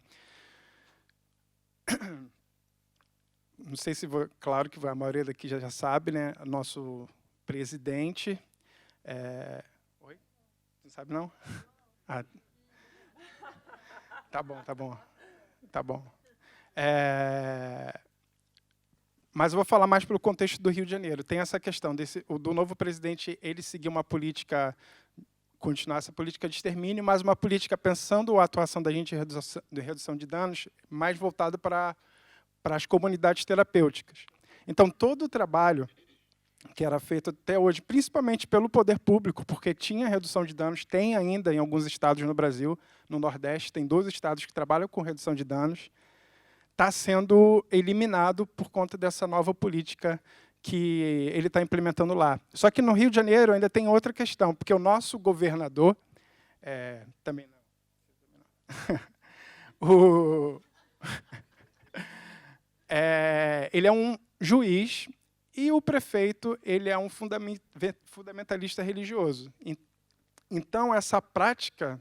Não sei se... Claro que a maioria daqui já sabe, né? Nosso presidente... Oi? Não sabe, não? Ah. Tá bom, tá bom. Tá bom. Mas eu vou falar mais pelo contexto do Rio de Janeiro. Tem essa questão do novo presidente, ele seguir uma política, continuar essa política de extermínio, mas uma política pensando a atuação da gente de redução de danos, mais voltada para as comunidades terapêuticas. Então, todo o trabalho que era feito até hoje, principalmente pelo poder público, porque tinha redução de danos, tem ainda em alguns estados no Brasil, no Nordeste, tem 2 estados que trabalham com redução de danos, está sendo eliminado por conta dessa nova política que ele está implementando lá. Só que no Rio de Janeiro ainda tem outra questão, porque o nosso governador... também não. Ele é um juiz e o prefeito ele é um fundamentalista religioso. Então, essa prática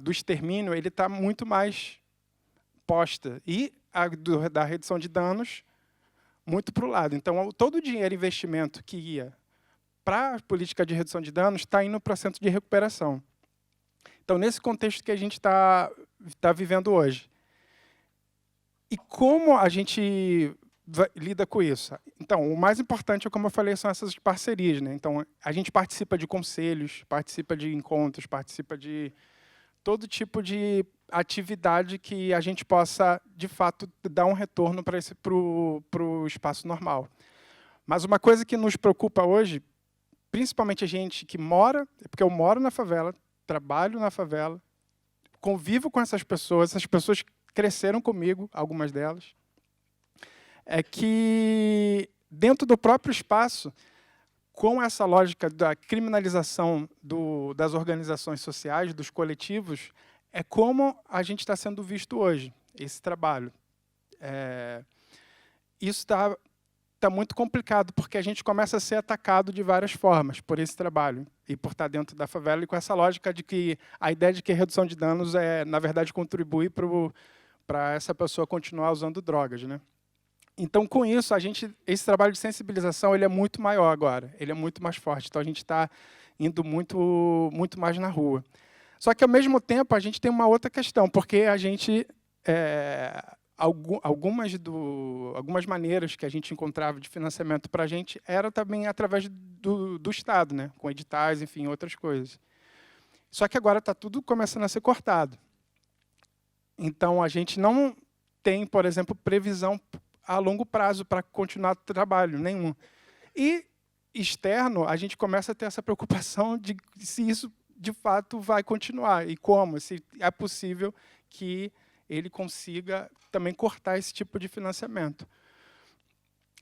do extermínio ele está muito mais posta. E da redução de danos, muito para o lado. Então, todo o dinheiro investimento que ia para a política de redução de danos está indo para o centro de recuperação. Então, nesse contexto que a gente está vivendo hoje. E como a gente lida com isso? Então, o mais importante, como eu falei, são essas parcerias, né? Então, a gente participa de conselhos, participa de encontros, participa de todo tipo de atividade que a gente possa, de fato, dar um retorno para o espaço normal. Mas uma coisa que nos preocupa hoje, principalmente a gente que mora, porque eu moro na favela, trabalho na favela, convivo com essas pessoas cresceram comigo, algumas delas, é que dentro do próprio espaço, com essa lógica da criminalização das organizações sociais, dos coletivos, é como a gente está sendo visto hoje, esse trabalho. Isso está muito complicado, porque a gente começa a ser atacado de várias formas por esse trabalho e por estar dentro da favela, e com essa lógica de que a ideia de que a redução de danos na verdade, contribui para essa pessoa continuar usando drogas, né? Então, com isso, esse trabalho de sensibilização ele é muito maior agora, ele é muito mais forte. Então, a gente está indo muito mais na rua. Só que, ao mesmo tempo, a gente tem uma outra questão, porque a gente, algumas maneiras que a gente encontrava de financiamento para a gente era também através do Estado, né? Com editais, enfim, outras coisas. Só que agora está tudo começando a ser cortado. Então, a gente não tem, por exemplo, previsão a longo prazo para continuar trabalho nenhum. E, externo, a gente começa a ter essa preocupação de se isso, de fato, vai continuar. E como, se é possível que ele consiga também cortar esse tipo de financiamento.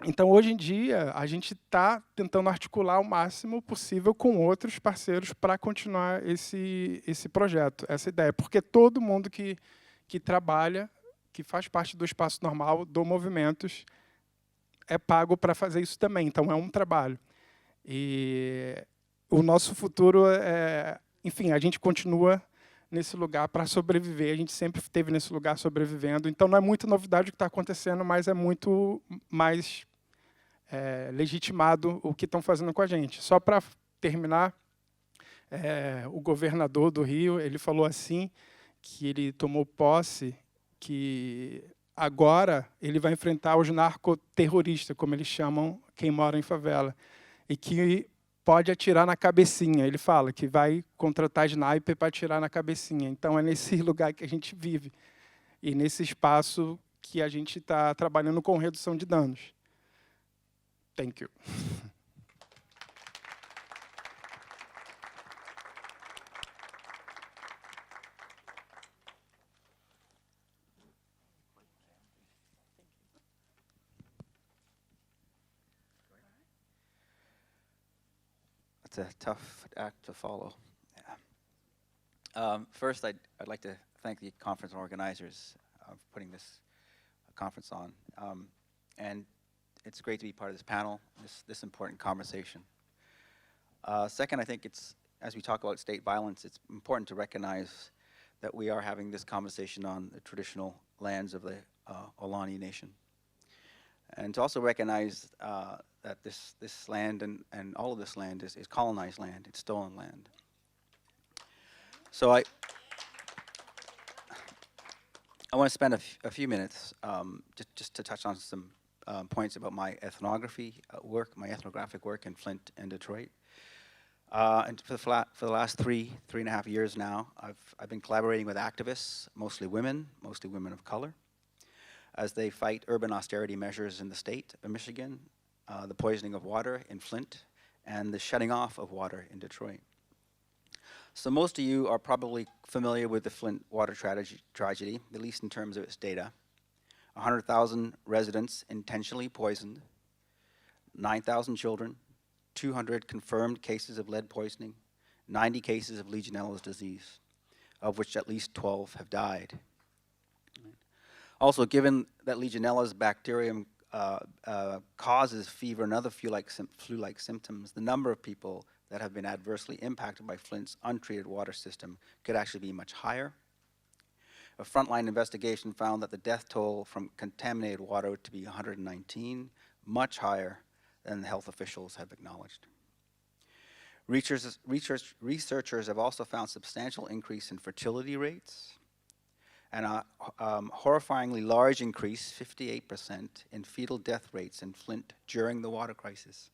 Então, hoje em dia, a gente está tentando articular o máximo possível com outros parceiros para continuar esse projeto, essa ideia. Porque todo mundo que trabalha, que faz parte do espaço normal, do Movimentos, é pago para fazer isso também. Então, é um trabalho. E o nosso futuro enfim, a gente continua nesse lugar para sobreviver. A gente sempre esteve nesse lugar sobrevivendo. Então, não é muita novidade o que está acontecendo, mas é muito mais legitimado o que estão fazendo com a gente. Só para terminar, o governador do Rio, ele falou assim, que ele tomou posse, que agora ele vai enfrentar os narcoterroristas, como eles chamam quem mora em favela, e que pode atirar na cabecinha. Ele fala que vai contratar sniper para atirar na cabecinha. Então, é nesse lugar que a gente vive e nesse espaço que a gente está trabalhando com redução de danos. Thank you. It's a tough act to follow. Yeah. First, I'd like to thank the conference organizers for putting this conference on. And it's great to be part of this panel, this important conversation. Second, I think as we talk about state violence, it's important to recognize that we are having this conversation on the traditional lands of the Ohlone Nation. And to also recognize that this land and all of this land is colonized land, it's stolen land. So I want to spend a few minutes just to touch on some points about my ethnography work, my ethnographic work in Flint and Detroit. And for the last three and a half years now, I've been collaborating with activists, mostly women of color, as they fight urban austerity measures in the state of Michigan, the poisoning of water in Flint, and the shutting off of water in Detroit. So most of you are probably familiar with the Flint water tragedy, at least in terms of its data. 100,000 residents intentionally poisoned, 9,000 children, 200 confirmed cases of lead poisoning, 90 cases of Legionella disease, of which at least 12 have died. Also, given that Legionella's bacterium causes fever and other flu-like symptoms, the number of people that have been adversely impacted by Flint's untreated water system could actually be much higher. A frontline investigation found that the death toll from contaminated water to be 119, much higher than the health officials have acknowledged. Researchers have also found substantial increase in fertility rates and a horrifyingly large increase, 58%, in fetal death rates in Flint during the water crisis.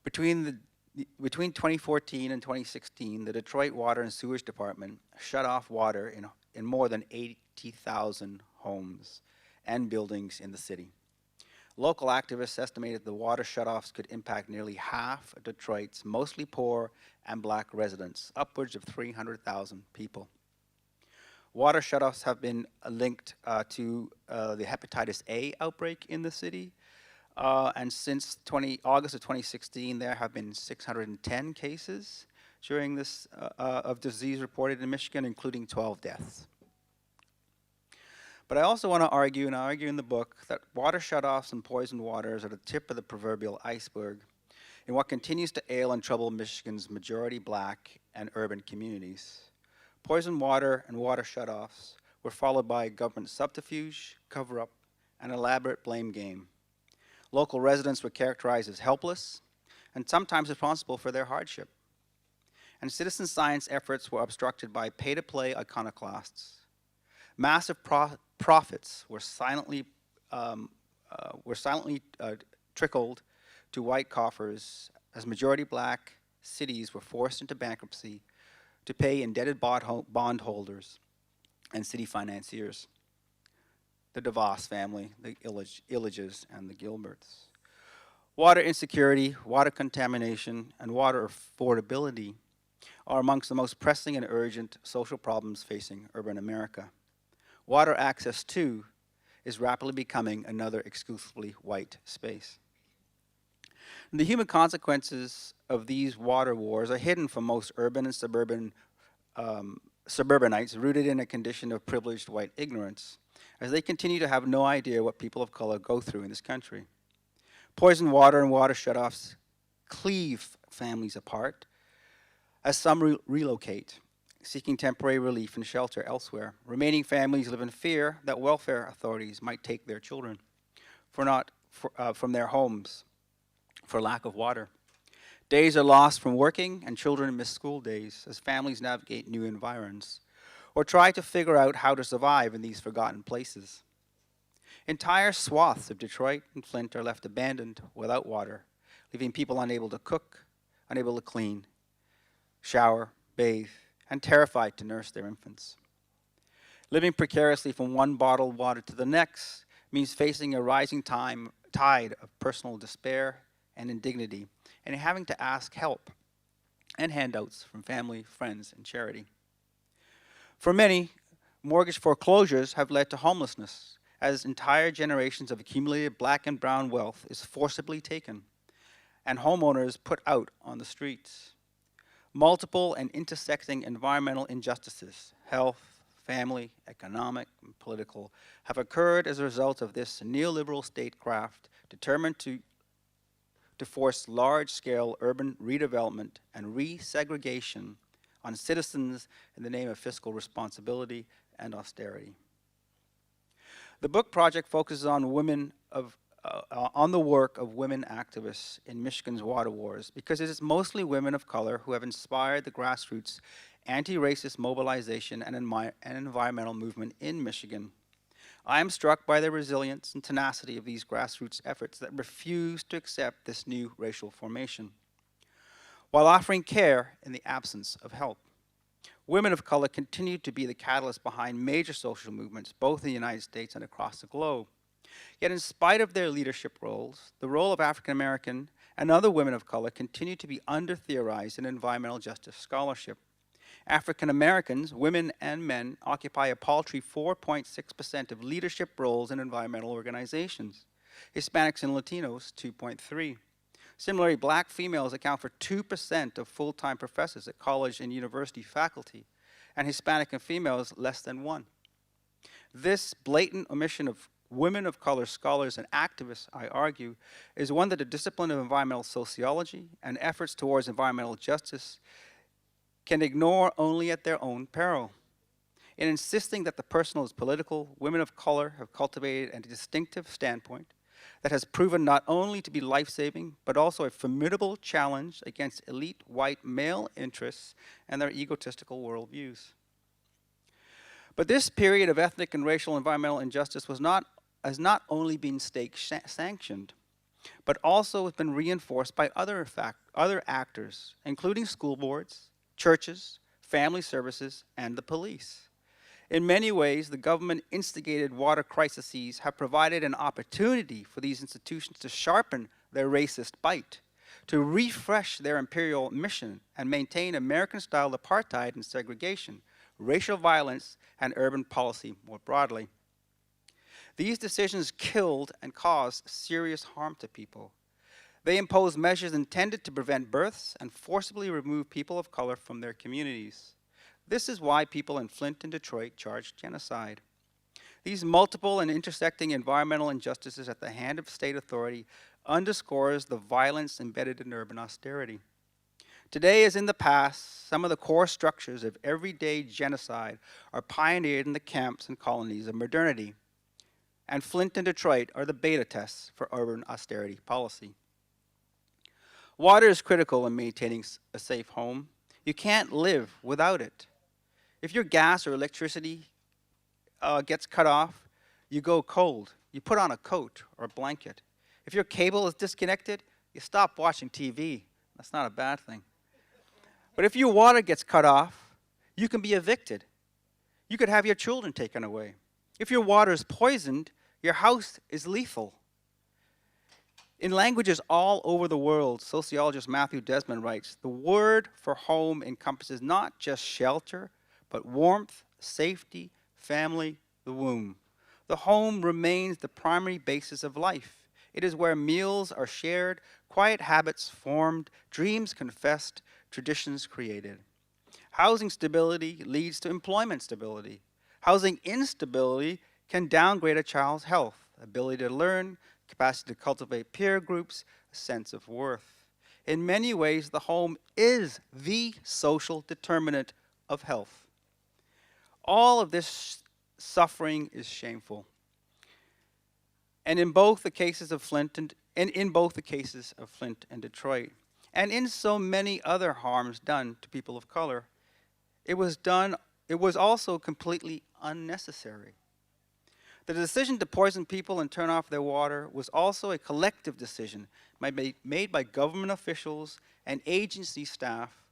Between 2014 and 2016, the Detroit Water and Sewage Department shut off water in more than 80,000 homes and buildings in the city. Local activists estimated the water shutoffs could impact nearly half of Detroit's mostly poor and black residents, upwards of 300,000 people. Water shutoffs have been linked to the hepatitis A outbreak in the city, and since August of 2016, there have been 610 cases during this of disease reported in Michigan, including 12 deaths. But I also want to argue, and I argue in the book, that water shutoffs and poisoned waters are the tip of the proverbial iceberg in what continues to ail and trouble Michigan's majority black and urban communities. Poisoned water and water shutoffs were followed by government subterfuge, cover-up, and elaborate blame game. Local residents were characterized as helpless and sometimes responsible for their hardship. And citizen science efforts were obstructed by pay-to-play iconoclasts. Massive profits were silently trickled to white coffers as majority black cities were forced into bankruptcy to pay indebted bondholders and city financiers, the DeVos family, the Illiges, and the Gilberts. Water insecurity, water contamination, and water affordability are amongst the most pressing and urgent social problems facing urban America. Water access, too, is rapidly becoming another exclusively white space. And the human consequences of these water wars are hidden from most urban and suburbanites rooted in a condition of privileged white ignorance, as they continue to have no idea what people of color go through in this country. Poisoned water and water shutoffs cleave families apart as some relocate, seeking temporary relief and shelter elsewhere. Remaining families live in fear that welfare authorities might take their children from their homes for lack of water. Days are lost from working, and children miss school days as families navigate new environs or try to figure out how to survive in these forgotten places. Entire swaths of Detroit and Flint are left abandoned without water, leaving people unable to cook, unable to clean, shower, bathe, and terrified to nurse their infants. Living precariously from one bottled water to the next means facing a rising tide of personal despair and indignity, and having to ask help and handouts from family, friends, and charity. For many, mortgage foreclosures have led to homelessness, as entire generations of accumulated black and brown wealth is forcibly taken, and homeowners put out on the streets. Multiple and intersecting environmental injustices, health, family, economic, and political, have occurred as a result of this neoliberal statecraft determined to force large-scale urban redevelopment and resegregation on citizens in the name of fiscal responsibility and austerity. The book project focuses on the work of women activists in Michigan's water wars because it is mostly women of color who have inspired the grassroots anti-racist mobilization and environmental movement in Michigan. I am struck by the resilience and tenacity of these grassroots efforts that refuse to accept this new racial formation, while offering care in the absence of help. Women of color continue to be the catalyst behind major social movements, both in the United States and across the globe. Yet in spite of their leadership roles, the role of African American and other women of color continue to be under-theorized in environmental justice scholarship. African Americans, women and men, occupy a paltry 4.6% of leadership roles in environmental organizations. Hispanics and Latinos, 2.3%. Similarly, black females account for 2% of full-time professors at college and university faculty, and Hispanic and females less than 1%. This blatant omission of women of color scholars and activists, I argue, is one that the discipline of environmental sociology and efforts towards environmental justice can ignore only at their own peril. In insisting that the personal is political, women of color have cultivated a distinctive standpoint that has proven not only to be life-saving, but also a formidable challenge against elite white male interests and their egotistical worldviews. But this period of ethnic and racial environmental injustice has not only been state sanctioned, but also has been reinforced by other actors, including school boards, churches, family services, and the police. In many ways, the government-instigated water crises have provided an opportunity for these institutions to sharpen their racist bite, to refresh their imperial mission and maintain American-style apartheid and segregation, racial violence, and urban policy more broadly. These decisions killed and caused serious harm to people. They imposed measures intended to prevent births and forcibly remove people of color from their communities. This is why people in Flint and Detroit charged genocide. These multiple and intersecting environmental injustices at the hand of state authority underscores the violence embedded in urban austerity. Today, as in the past, some of the core structures of everyday genocide are pioneered in the camps and colonies of modernity. And Flint and Detroit are the beta tests for urban austerity policy. Water is critical in maintaining a safe home. You can't live without it. If your gas or electricity gets cut off, you go cold. You put on a coat or a blanket. If your cable is disconnected, you stop watching TV. That's not a bad thing. But if your water gets cut off, you can be evicted. You could have your children taken away. If your water is poisoned, your house is lethal. In languages all over the world, sociologist Matthew Desmond writes, the word for home encompasses not just shelter, but warmth, safety, family, the womb. The home remains the primary basis of life. It is where meals are shared, quiet habits formed, dreams confessed, traditions created. Housing stability leads to employment stability. Housing instability can downgrade a child's health, ability to learn, capacity to cultivate peer groups, a sense of worth. In many ways, the home is the social determinant of health. All of this suffering is shameful. And in both the cases of Flint and Detroit, and in so many other harms done to people of color, it was also completely unnecessary. The decision to poison people and turn off their water was also a collective decision made by government officials and agency staff,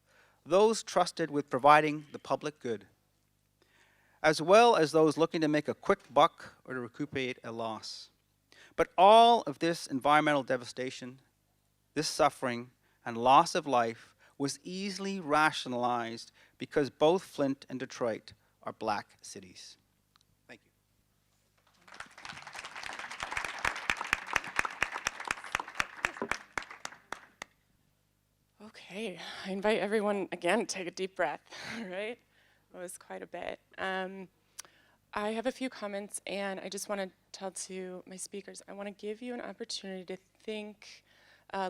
those trusted with providing the public good, as well as those looking to make a quick buck or to recuperate a loss. But all of this environmental devastation, this suffering, and loss of life was easily rationalized because both Flint and Detroit are black cities. Thank you. Okay, I invite everyone again to take a deep breath, all right? That was quite a bit. I have a few comments, and I just want to tell to my speakers, I want to give you an opportunity to think,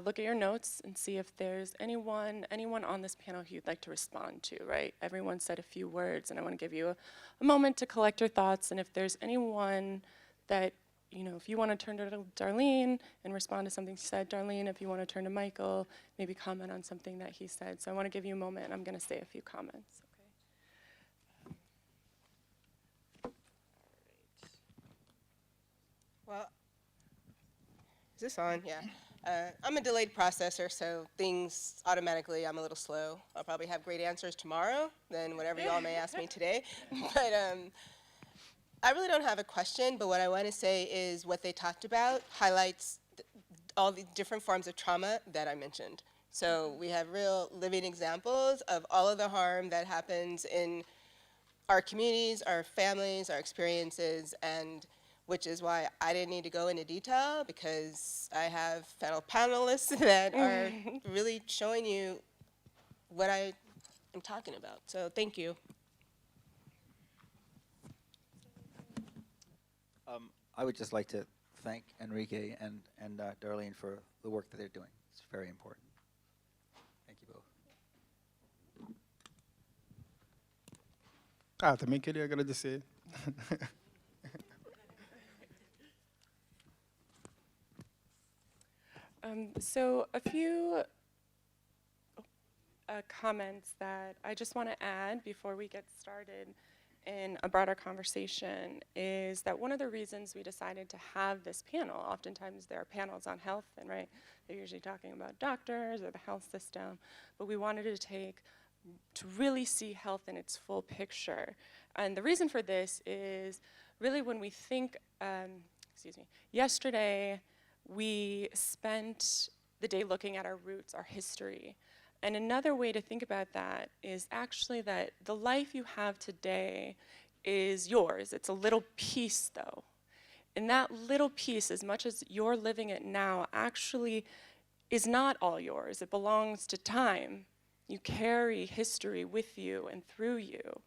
look at your notes and see if there's anyone on this panel who you'd like to respond to, right? Everyone said a few words, and I want to give you a moment to collect your thoughts, and if there's anyone that, you know, if you want to turn to Darlene and respond to something she said, Darlene, if you want to turn to Michael, maybe comment on something that he said. So I want to give you a moment, and I'm going to say a few comments. Well, is this on? Yeah. I'm a delayed processor, so things automatically, I'm a little slow. I'll probably have great answers tomorrow than whatever y'all may ask me today. But I really don't have a question, but what I want to say is what they talked about highlights all the different forms of trauma that I mentioned. So we have real living examples of all of the harm that happens in our communities, our families, our experiences, and which is why I didn't need to go into detail, because I have fellow panelists that are really showing you what I am talking about. So thank you. I would just like to thank Henrique and Darlene for the work that they're doing. It's very important. Thank you both. Também queria agradecer. So a few comments that I just want to add before we get started. in a broader conversation is that one of the reasons we decided to have this panel, oftentimes there are panels on health, and right, they're usually talking about doctors or the health system, but we wanted to really see health in its full picture. And the reason for this is really when we think, yesterday we spent the day looking at our roots, our history. And another way to think about that is actually that the life you have today is yours. It's a little piece though. And that little piece, as much as you're living it now, actually is not all yours. It belongs to time. You carry history with you and through you.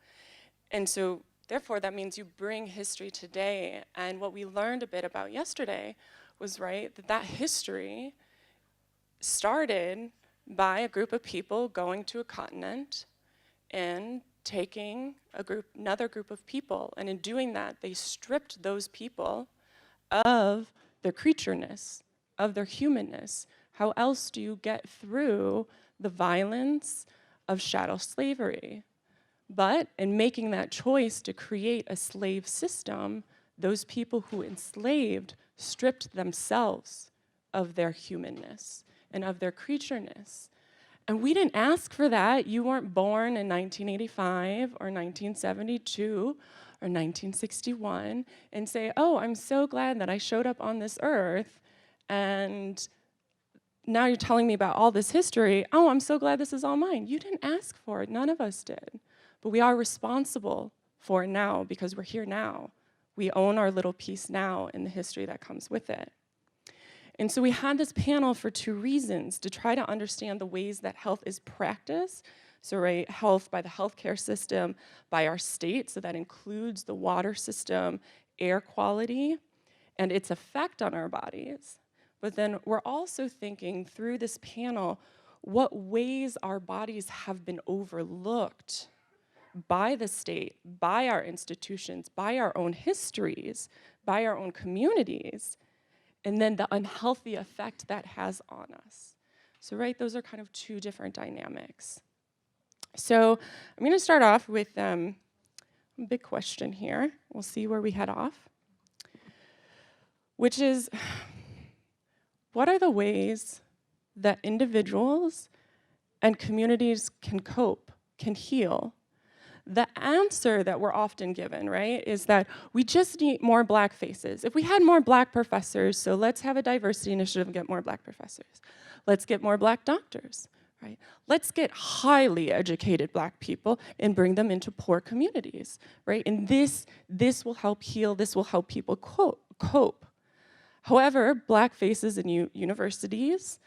And so therefore that means you bring history today. And what we learned a bit about yesterday was, right, that history started by a group of people going to a continent and taking another group of people. And in doing that, they stripped those people of their creatureness, of their humanness. How else do you get through the violence of chattel slavery? But in making that choice to create a slave system, those people who enslaved stripped themselves of their humanness and of their creatureness. And we didn't ask for that. You weren't born in 1985 or 1972 or 1961 and say, oh, I'm so glad that I showed up on this earth, and now you're telling me about all this history. Oh, I'm so glad this is all mine. You didn't ask for it. None of us did. But we are responsible for it now because we're here now. We own our little piece now in the history that comes with it. And so we had this panel for two reasons: to try to understand the ways that health is practiced. So, right, health by the healthcare system, by our state, so that includes the water system, air quality, and its effect on our bodies. But then we're also thinking through this panel what ways our bodies have been overlooked by the state, by our institutions, by our own histories, by our own communities, and then the unhealthy effect that has on us. So, right, those are kind of two different dynamics. So I'm gonna start off with a big question here. We'll see where we head off, which is, what are the ways that individuals and communities can cope, can heal? The answer that we're often given, right, is that we just need more Black faces. If we had more Black professors, so let's have a diversity initiative and get more Black professors. Let's get more Black doctors, right? Let's get highly educated Black people and bring them into poor communities, right? And this will help heal, this will help people cope. However, Black faces in universities,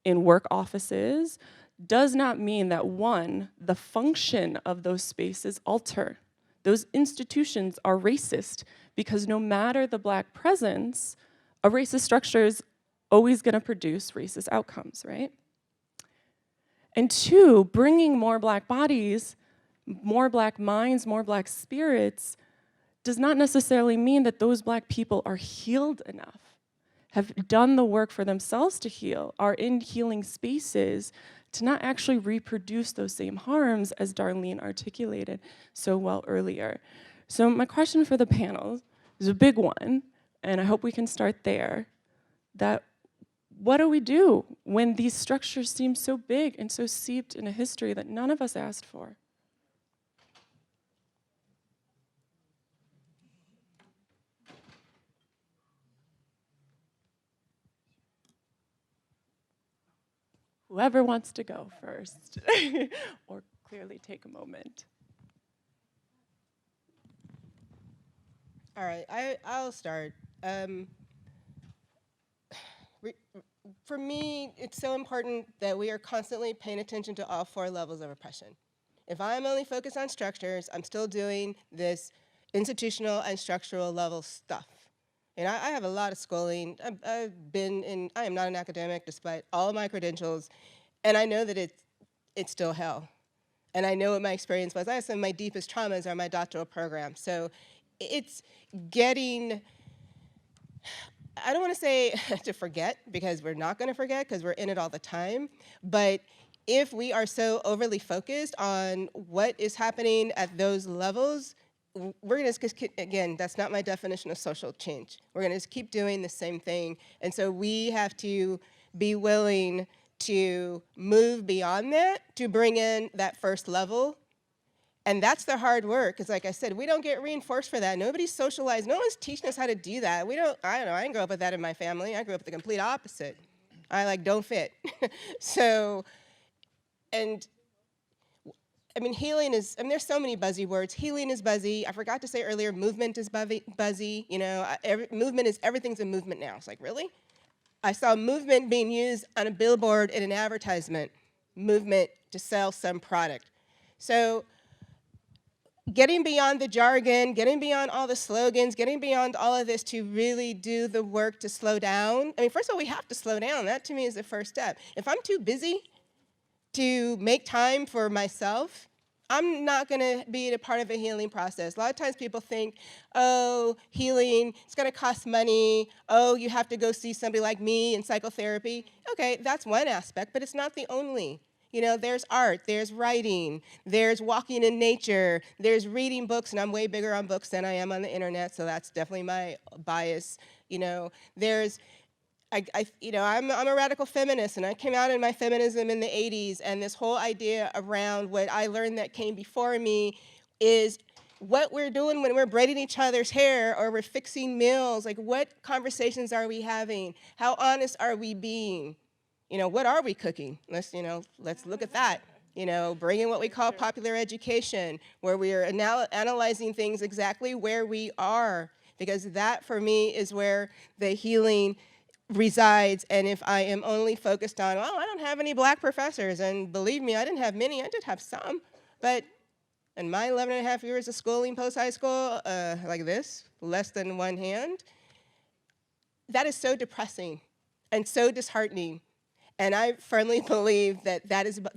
in work offices, does not mean that, one, the function of those spaces alter. Those institutions are racist because no matter the Black presence, a racist structure is always gonna produce racist outcomes, right? And two, bringing more Black bodies, more Black minds, more Black spirits does not necessarily mean that those Black people are healed enough, have done the work for themselves to heal, are in healing spaces to not actually reproduce those same harms as Darlene articulated so well earlier. So my question for the panel is a big one, and I hope we can start there. That what do we do when these structures seem so big and so seeped in a history that none of us asked for? Whoever wants to go first, or clearly take a moment. All right, I'll start. For me, it's so important that we are constantly paying attention to all four levels of oppression. If I'm only focused on structures, I'm still doing this institutional and structural level stuff. And I have a lot of schooling. I am not an academic despite all of my credentials, and I know that it's still hell. And I know what my experience was. I have some of my deepest traumas are my doctoral program. So it's getting, I don't want to say to forget, because we're not going to forget because we're in it all the time, but if we are so overly focused on what is happening at those levels, we're going to, again, that's not my definition of social change. We're going to keep doing the same thing. And so we have to be willing to move beyond that, to bring in that first level. And that's the hard work, because like I said, we don't get reinforced for that. Nobody's socialized. No one's teaching us how to do that. I don't know, I didn't grow up with that in my family. I grew up with the complete opposite. I don't fit. So, and I mean, healing is, I mean, there's so many buzzy words. Healing is buzzy. I forgot to say earlier, movement is buzzy. You know, movement is, everything's a movement now. It's like, really? I saw movement being used on a billboard in an advertisement, movement to sell some product. So getting beyond the jargon, getting beyond all the slogans, getting beyond all of this to really do the work to slow down. I mean, first of all, we have to slow down. That to me is the first step. If I'm too busy to make time for myself, I'm not going to be a part of a healing process. A lot of times people think, oh, healing, it's going to cost money. Oh, you have to go see somebody like me in psychotherapy. Okay, that's one aspect, but it's not the only. You know, there's art, there's writing, there's walking in nature, there's reading books, and I'm way bigger on books than I am on the internet, so that's definitely my bias. You know, there's, you know, I'm a radical feminist, and I came out in my feminism in the 80s, and this whole idea around what I learned that came before me is what we're doing when we're braiding each other's hair or we're fixing meals. Like, what conversations are we having? How honest are we being? You know, what are we cooking? Let's look at that. You know, bring in what we call popular education, where we are analyzing things exactly where we are, because that, for me, is where the healing resides. And if I am only focused on, well, I don't have any black professors, and believe me, I didn't have many, I did have some, but in my 11 and a half years of schooling post-high school, like this, less than one hand, that is so depressing and so disheartening. And I firmly believe that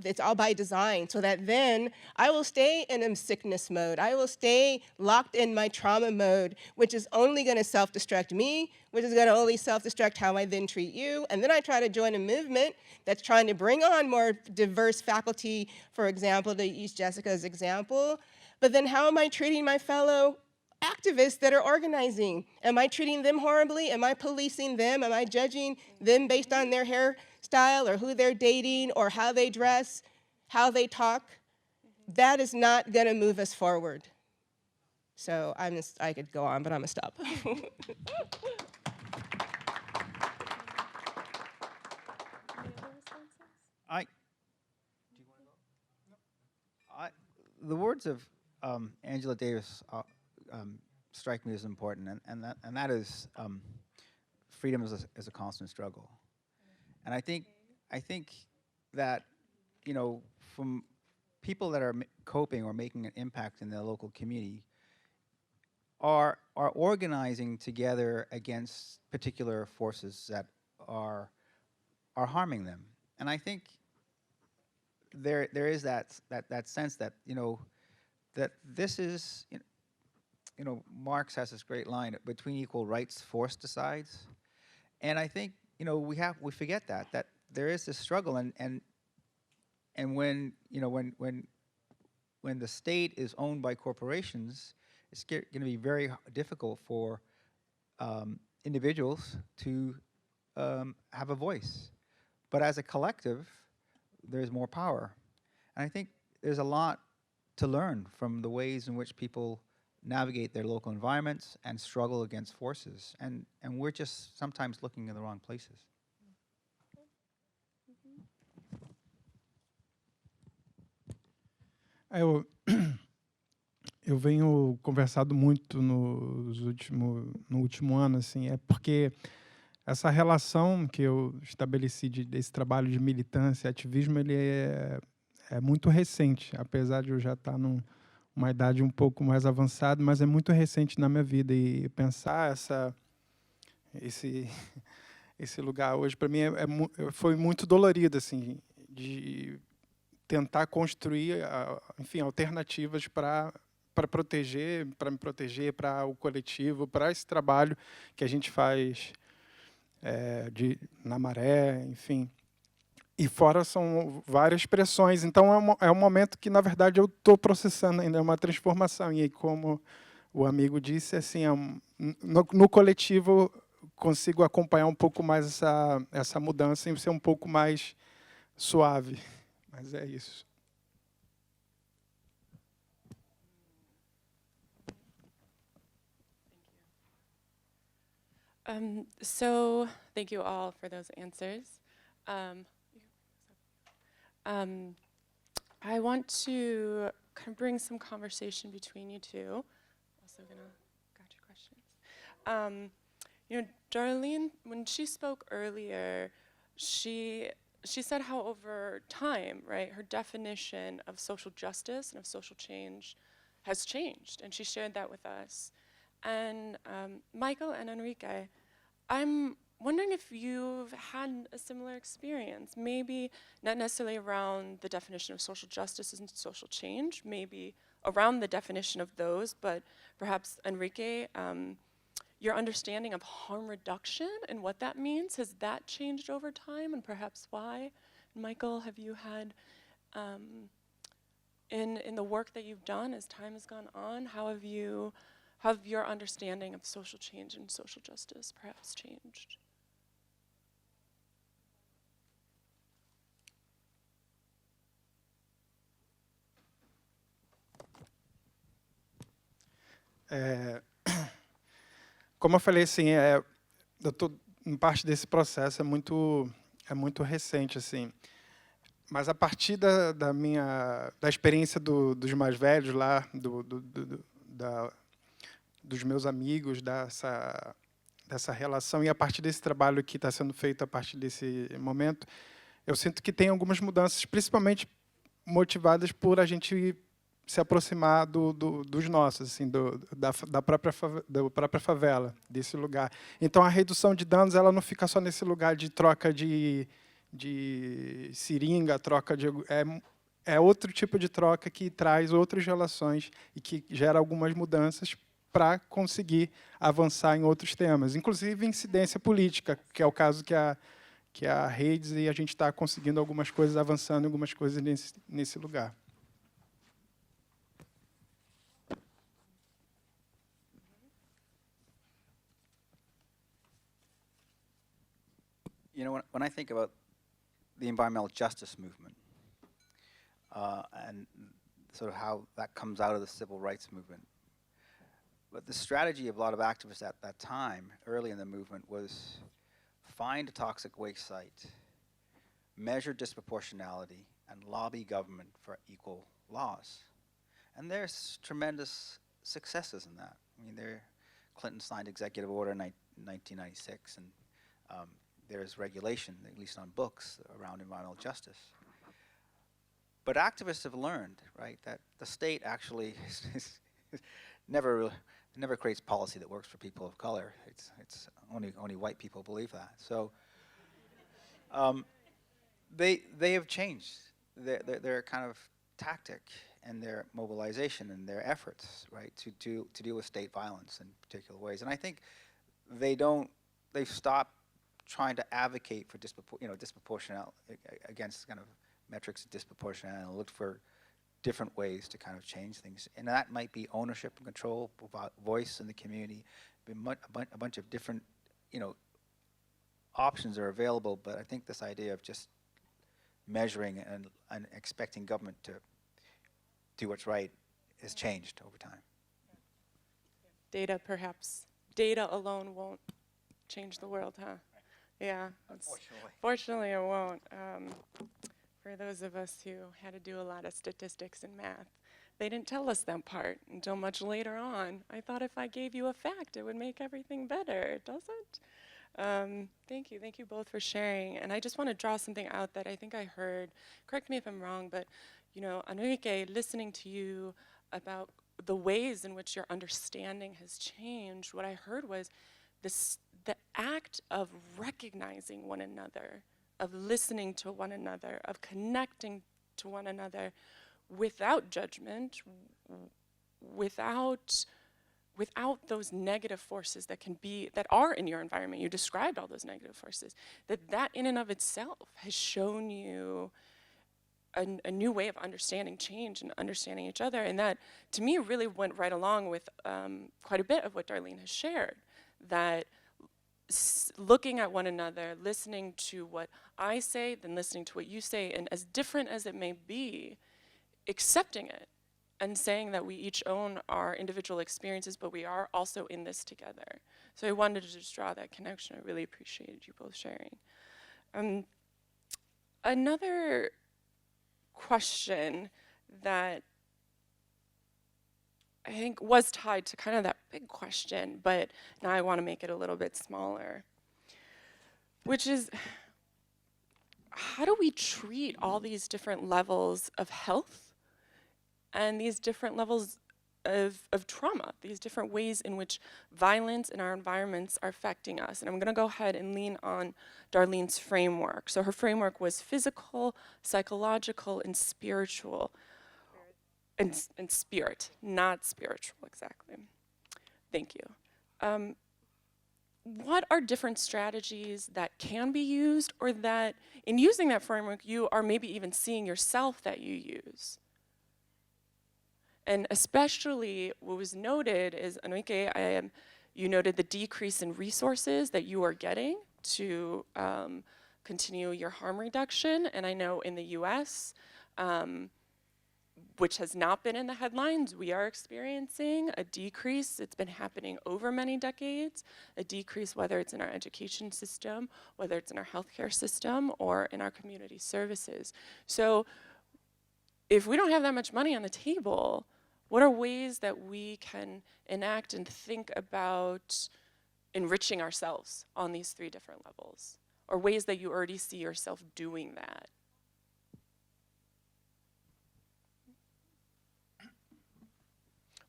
it's all by design, so that then I will stay in a sickness mode. I will stay locked in my trauma mode, which is only going to self-destruct me, which is going to only self-destruct how I then treat you. And then I try to join a movement that's trying to bring on more diverse faculty, for example, to use Jessica's example. But then how am I treating my fellow activists that are organizing? Am I treating them horribly? Am I policing them? Am I judging them based on their hairstyle or who they're dating or how they dress, how they talk? That is not going to move us forward. So I could go on, but I'm going to stop. The words of Angela Davis strike me as important, and that is freedom is a constant struggle. And I think that, you know, from people that are coping or making an impact in their local community are organizing together against particular forces that are harming them. And I think there is that sense that, you know, that this is, you know, Marx has this great line, between equal rights, force decides. And I think, you know, we forget that there is this struggle, and when, you know, when the state is owned by corporations, it's going to be very difficult for individuals to have a voice. But as a collective, there's more power. And I think there's a lot to learn from the ways in which people navigate their local environments and struggle against forces. And we're just sometimes looking in the wrong places. Eu venho conversado muito no último ano, assim, é porque essa relação que eu estabeleci desse trabalho de militância e ativismo, ele é muito recente, apesar de eu já estar numa idade um pouco mais avançada, mas é muito recente na minha vida, e pensar esse lugar hoje, para mim, foi muito dolorido, assim, de tentar construir, enfim, alternativas para me proteger, para o coletivo, para esse trabalho que a gente faz na Maré, enfim. E fora são várias pressões. Então, é um momento que, na verdade, eu estou processando ainda, é uma transformação. E aí, como o amigo disse, assim, no coletivo consigo acompanhar um pouco mais essa mudança e ser um pouco mais suave. Mas é isso. So thank you all for those answers. I want to kind of bring some conversation between you two. Also gonna got your questions. You know, Darlene, when she spoke earlier, she said how over time, right, her definition of social justice and of social change has changed, and she shared that with us. And Michael and Henrique, I'm wondering if you've had a similar experience, maybe not necessarily around the definition of social justice and social change, maybe around the definition of those, but perhaps Henrique, your understanding of harm reduction and what that means, has that changed over time, and perhaps why? Michael, have you had, in the work that you've done as time has gone on, how have your understanding of social change and social justice perhaps changed? Como eu falei, assim, eu tô em parte desse processo é muito recente, assim. Mas a partir da experiência dos mais velhos lá, dos meus amigos, dessa relação, e a partir desse trabalho que está sendo feito a partir desse momento, eu sinto que tem algumas mudanças, principalmente motivadas por a gente se aproximar dos nossos, assim, da própria favela, desse lugar. Então, a redução de danos, ela não fica só nesse lugar de troca de seringa, troca de... É outro tipo de troca que traz outras relações e que gera algumas mudanças para conseguir avançar em outros temas, inclusive incidência política, que é o caso que a Redes, e a gente está conseguindo algumas coisas, avançando em algumas coisas nesse lugar. You know, when I think about the environmental justice movement and sort of how that comes out of the civil rights movement, but the strategy of a lot of activists at that time, early in the movement, was find a toxic waste site, measure disproportionality, and lobby government for equal laws. And there's tremendous successes in that. I mean, Clinton signed executive order in 1996, and there's regulation, at least on books, around environmental justice. But activists have learned, right, that the state actually never creates policy that works for people of color. It's only white people believe that. So they have changed their kind of tactic and their mobilization and their efforts, right, to deal with state violence in particular ways. And I think they've stopped trying to advocate for disproportionality against kind of metrics of disproportionality, and look for different ways to kind of change things. And that might be ownership and control, voice in the community, a bunch of different, options are available. But I think this idea of just measuring and expecting government to do what's right has changed over time. Data, perhaps. Data alone won't change the world, huh? Yeah. Fortunately, it won't. For those of us who had to do a lot of statistics and math, they didn't tell us that part until much later on. I thought if I gave you a fact, it would make everything better. It doesn't. Thank you both for sharing. And I just want to draw something out that I think I heard. Correct me if I'm wrong, but Henrique, listening to you about the ways in which your understanding has changed, what I heard was the act of recognizing one another, of listening to one another, of connecting to one another without judgment, without those negative forces that are in your environment. You described all those negative forces. That in and of itself has shown you a new way of understanding change and understanding each other. And that, to me, really went right along with quite a bit of what Darlene has shared, that looking at one another, listening to what I say, then listening to what you say, and as different as it may be, accepting it and saying that we each own our individual experiences, but we are also in this together. So I wanted to just draw that connection. I really appreciated you both sharing. Another question that I think was tied to kind of that big question, but now I want to make it a little bit smaller, which is, how do we treat all these different levels of health and these different levels of trauma, these different ways in which violence in our environments are affecting us? And I'm going to go ahead and lean on Darlene's framework. So her framework was physical, psychological, and spiritual. And spirit, not spiritual, exactly. Thank you. What are different strategies that can be used, or that in using that framework you are maybe even seeing yourself that you use? And especially what was noted is, Henrique, you noted the decrease in resources that you are getting to continue your harm reduction. And I know in the US, which has not been in the headlines, we are experiencing a decrease. It's been happening over many decades, a decrease whether it's in our education system, whether it's in our healthcare system, or in our community services. So if we don't have that much money on the table, what are ways that we can enact and think about enriching ourselves on these three different levels? Or ways that you already see yourself doing that?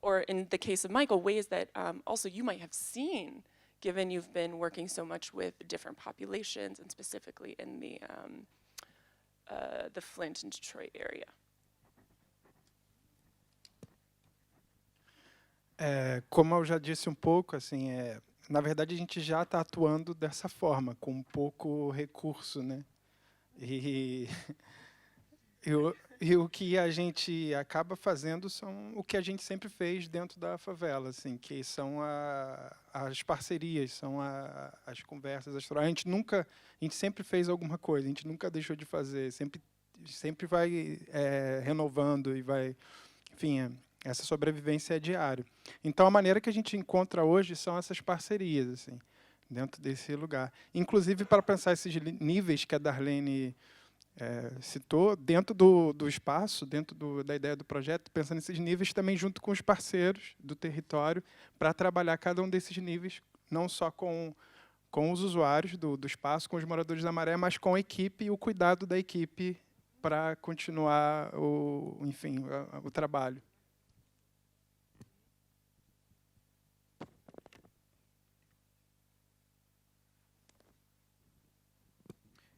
Or in the case of Michael, ways that also you might have seen, given you've been working so much with different populations, and specifically in the Flint and Detroit area. Como eu já disse pouco, assim, na verdade a gente já está atuando dessa forma, com pouco recurso, né? E o que a gente acaba fazendo são o que a gente sempre fez dentro da favela, assim, que são as parcerias, são as conversas, a gente sempre fez alguma coisa, a gente nunca deixou de fazer, sempre vai renovando e vai, enfim, essa sobrevivência é diária. Então a maneira que a gente encontra hoje são essas parcerias, assim, dentro desse lugar. Inclusive para pensar esses níveis que a Darlene citou, dentro do espaço, dentro da ideia do projeto, pensando nesses níveis também junto com os parceiros do território, para trabalhar cada um desses níveis, não só com os usuários do espaço, com os moradores da Maré, mas com a equipe e o cuidado da equipe para continuar o trabalho.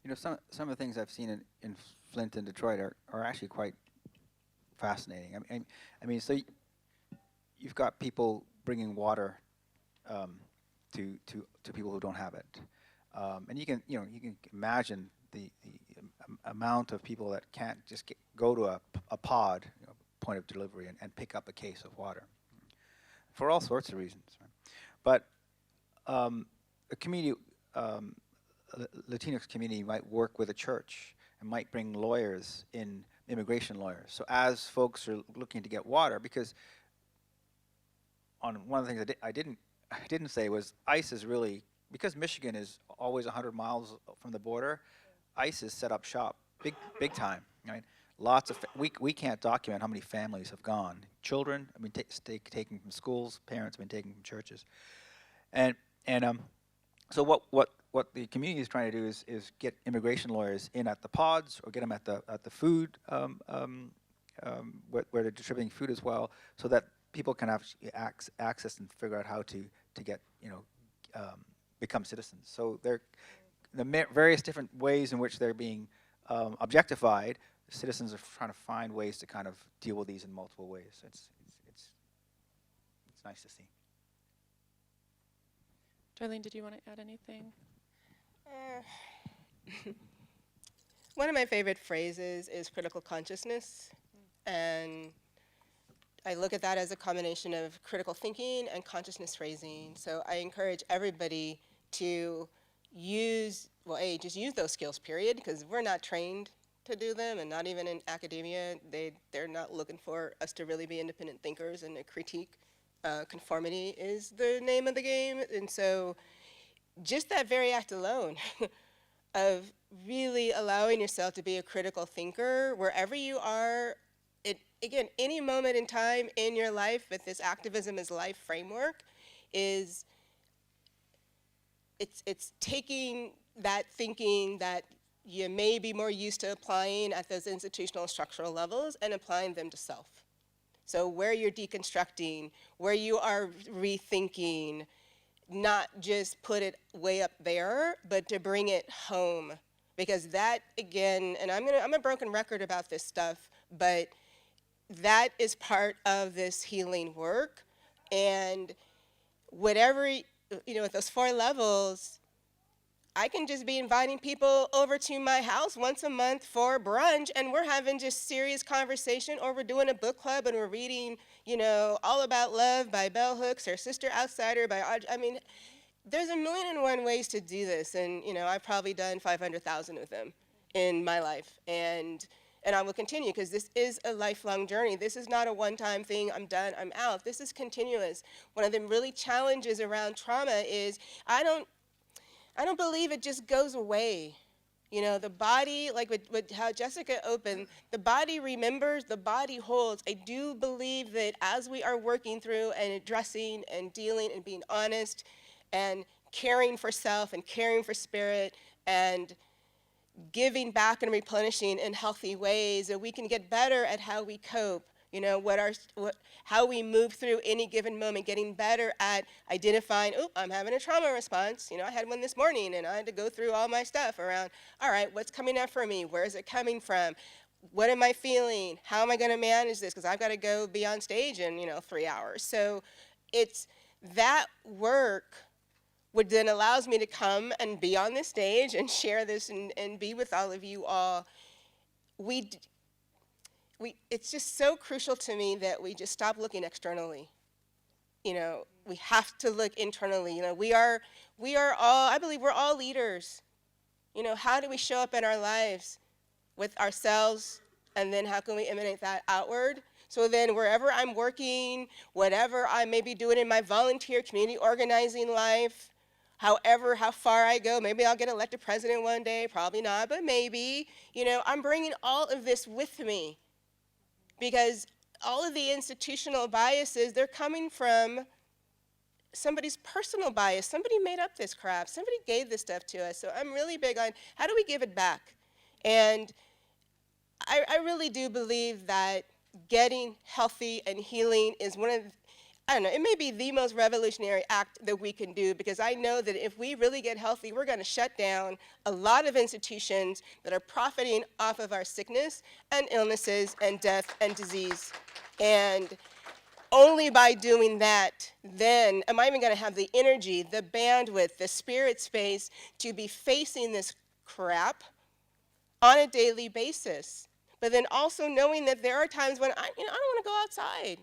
You know, some of the things I've seen in Flint and Detroit are actually quite fascinating. I mean, so you've got people bringing water to people who don't have it, and you can imagine the amount of people that can't just go to a pod, point of delivery, and pick up a case of water, for all sorts of reasons. Right? But a community. Latinx community might work with a church and might bring lawyers in, immigration lawyers. So as folks are looking to get water, because one of the things I didn't say was ICE is really, because Michigan is always 100 miles from the border, ICE is set up shop big time. Right? Lots of we can't document how many families have gone. Children, I mean, taken from schools, parents have been taken from churches, and so what the community is trying to do is get immigration lawyers in at the pods, or get them at the food where they're distributing food as well, so that people can have access and figure out how to get become citizens. So there, the various different ways in which they're being objectified. Citizens are trying to find ways to kind of deal with these in multiple ways. It's nice to see. Darlene, did you want to add anything? One of my favorite phrases is critical consciousness, and I look at that as a combination of critical thinking and consciousness raising. So I encourage everybody to use, well, A, just use those skills, period, because we're not trained to do them, and not even in academia. They're not looking for us to really be independent thinkers, and a critique. Conformity is the name of the game. And so just that very act alone of really allowing yourself to be a critical thinker wherever you are, again, any moment in time in your life with this activism as life framework is, it's taking that thinking that you may be more used to applying at those institutional and structural levels and applying them to self. So where you're deconstructing, where you are rethinking, not just put it way up there, but to bring it home. Because that, again, and I'm a broken record about this stuff, but that is part of this healing work. And whatever, with those 4 levels, I can just be inviting people over to my house once a month for brunch, and we're having just serious conversation, or we're doing a book club and we're reading, All About Love by Bell Hooks or Sister Outsider by I mean, there's 1,000,001 ways to do this, and I've probably done 500,000 of them in my life, and I will continue, because this is a lifelong journey. This is not a one-time thing, I'm done, I'm out. This is continuous. One of the really challenges around trauma is I don't believe it just goes away. The body, like with how Jessica opened, the body remembers, the body holds. I do believe that as we are working through and addressing and dealing and being honest and caring for self and caring for spirit and giving back and replenishing in healthy ways, that we can get better at how we cope. How we move through any given moment, getting better at identifying, oh, I'm having a trauma response. I had one this morning, and I had to go through all my stuff around, all right, what's coming up for me? Where is it coming from? What am I feeling? How am I going to manage this? Because I've got to go be on stage in, 3 hours. So it's that work which then allows me to come and be on this stage and share this and be with all of you all. It's just so crucial to me that we just stop looking externally. We have to look internally. We are all, I believe we're all leaders. How do we show up in our lives with ourselves, and then how can we emanate that outward? So then wherever I'm working, whatever I may be doing in my volunteer community organizing life, how far I go, maybe I'll get elected president one day, probably not, but maybe, I'm bringing all of this with me. Because all of the institutional biases, they're coming from somebody's personal bias. Somebody made up this crap. Somebody gave this stuff to us. So I'm really big on how do we give it back? And I really do believe that getting healthy and healing is one of, it may be the most revolutionary act that we can do, because I know that if we really get healthy, we're going to shut down a lot of institutions that are profiting off of our sickness and illnesses and death and disease. And only by doing that, then am I even going to have the energy, the bandwidth, the spirit space to be facing this crap on a daily basis. But then also knowing that there are times when I don't want to go outside.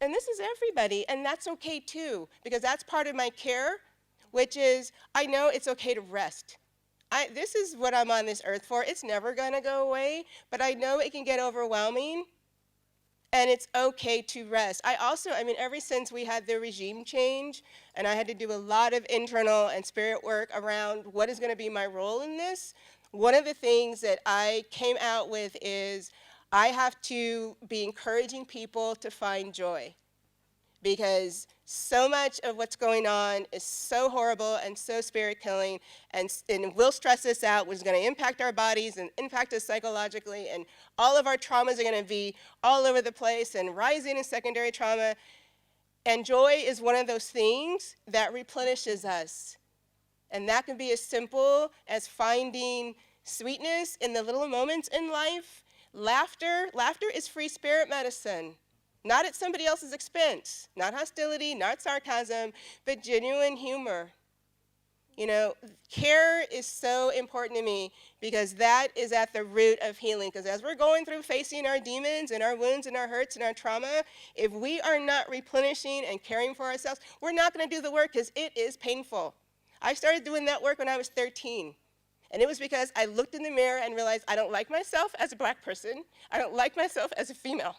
And this is everybody, and that's okay too, because that's part of my care, which is I know it's okay to rest. This is what I'm on this earth for. It's never going to go away, but I know it can get overwhelming, and it's okay to rest. Ever since we had the regime change, and I had to do a lot of internal and spirit work around what is going to be my role in this, one of the things that I came out with is I have to be encouraging people to find joy, because so much of what's going on is so horrible and so spirit-killing, and will stress us out, which is going to impact our bodies and impact us psychologically, and all of our traumas are going to be all over the place and rising in secondary trauma. And joy is one of those things that replenishes us. And that can be as simple as finding sweetness in the little moments in life. Laughter is free spirit medicine, not at somebody else's expense, not hostility, not sarcasm, but genuine humor. You know, care is so important to me because that is at the root of healing. Because as we're going through facing our demons and our wounds and our hurts and our trauma, if we are not replenishing and caring for ourselves, we're not going to do the work because it is painful. I started doing that work when I was 13. And it was because I looked in the mirror and realized I don't like myself as a black person. I don't like myself as a female.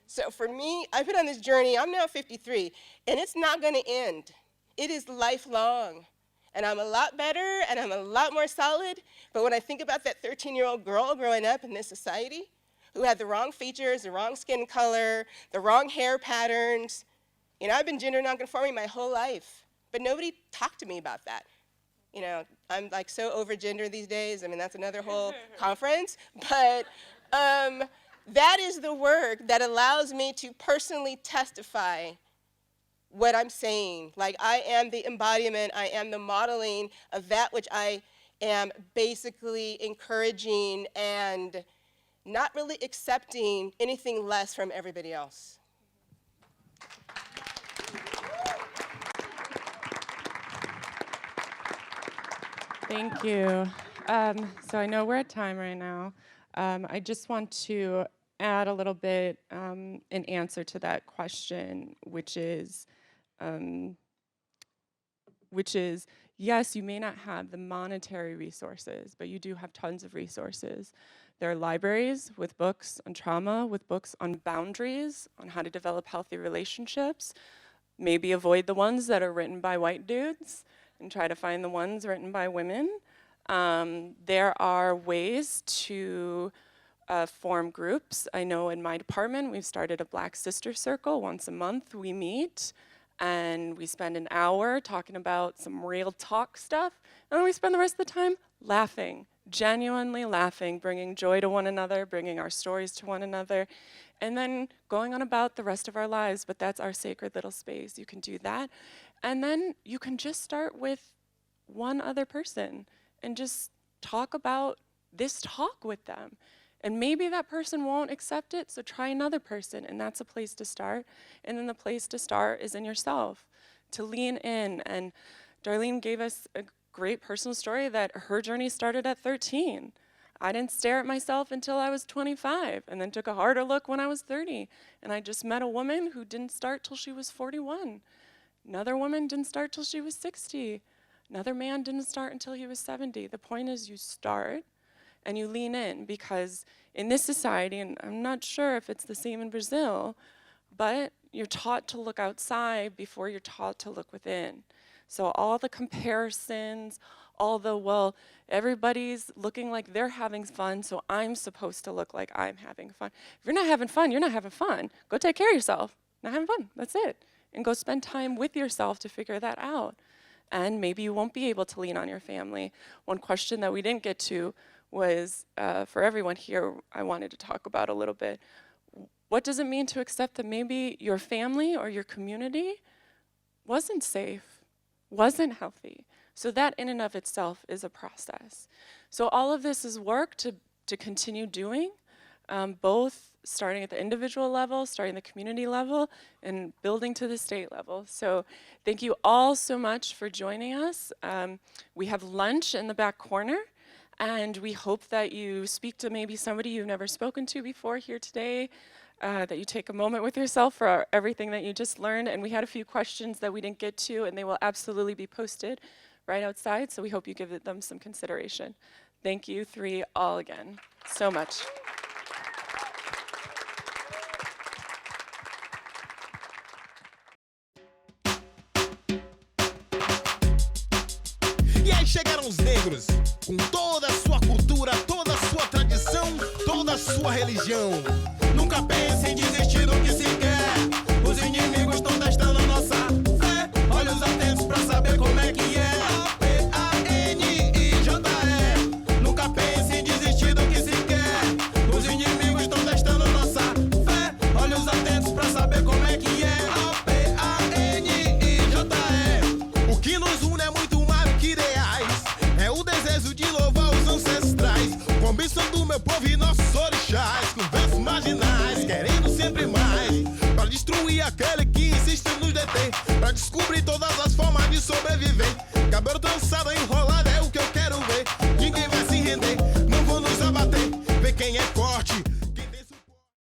So for me, I've been on this journey. I'm now 53, and it's not going to end. It is lifelong. And I'm a lot better, and I'm a lot more solid. But when I think about that 13-year-old girl growing up in this society who had the wrong features, the wrong skin color, the wrong hair patterns, you know, I've been gender nonconforming my whole life. But nobody talked to me about that. You know, I'm like so over gender these days. I mean, that's another whole conference. But that is the work that allows me to personally testify what I'm saying. Like, I am the embodiment, I am the modeling of that which I am basically encouraging and not really accepting anything less from everybody else. Thank you. So I know we're at time right now. I just want to add a little bit an answer to that question, which is, yes, you may not have the monetary resources, but you do have tons of resources. There are libraries with books on trauma, with books on boundaries, on how to develop healthy relationships. Maybe avoid the ones that are written by white dudes and try to find the ones written by women. There are ways to form groups. I know in my department, we've started a Black Sister Circle. Once a month we meet and we spend an hour talking about some real talk stuff, and then we spend the rest of the time laughing, genuinely laughing, bringing joy to one another, bringing our stories to one another, and then going on about the rest of our lives. But that's our sacred little space. You can do that. And then you can just start with one other person and just talk about this talk with them. And maybe that person won't accept it, so try another person, and that's a place to start. And then the place to start is in yourself, to lean in. And Darlene gave us a great personal story that her journey started at 13. I didn't stare at myself until I was 25, and then took a harder look when I was 30. And I just met a woman who didn't start till she was 41. Another woman didn't start till she was 60. Another man didn't start until he was 70. The point is you start and you lean in, because in this society, and I'm not sure if it's the same in Brazil, but you're taught to look outside before you're taught to look within. So all the comparisons, all the, well, everybody's looking like they're having fun, so I'm supposed to look like I'm having fun. If you're not having fun, you're not having fun. Go take care of yourself. Not having fun, that's it. And go spend time with yourself to figure that out. And maybe you won't be able to lean on your family. One question that we didn't get to was, for everyone here, I wanted to talk about a little bit. What does it mean to accept that maybe your family or your community wasn't safe, wasn't healthy? So that in and of itself is a process. So all of this is work to continue doing, both starting at the individual level, starting at the community level, and building to the state level. So thank you all so much for joining us. We have lunch in the back corner, and we hope that you speak to maybe somebody you've never spoken to before here today, that you take a moment with yourself for everything that you just learned. And we had a few questions that we didn't get to, and they will absolutely be posted right outside, so we hope you give them some consideration. Thank you three all again so much. E aí chegaram os negros, com toda a sua cultura, toda a sua tradição, toda a sua religião. Nunca pense em desistir do que se quer, os inimigos estão das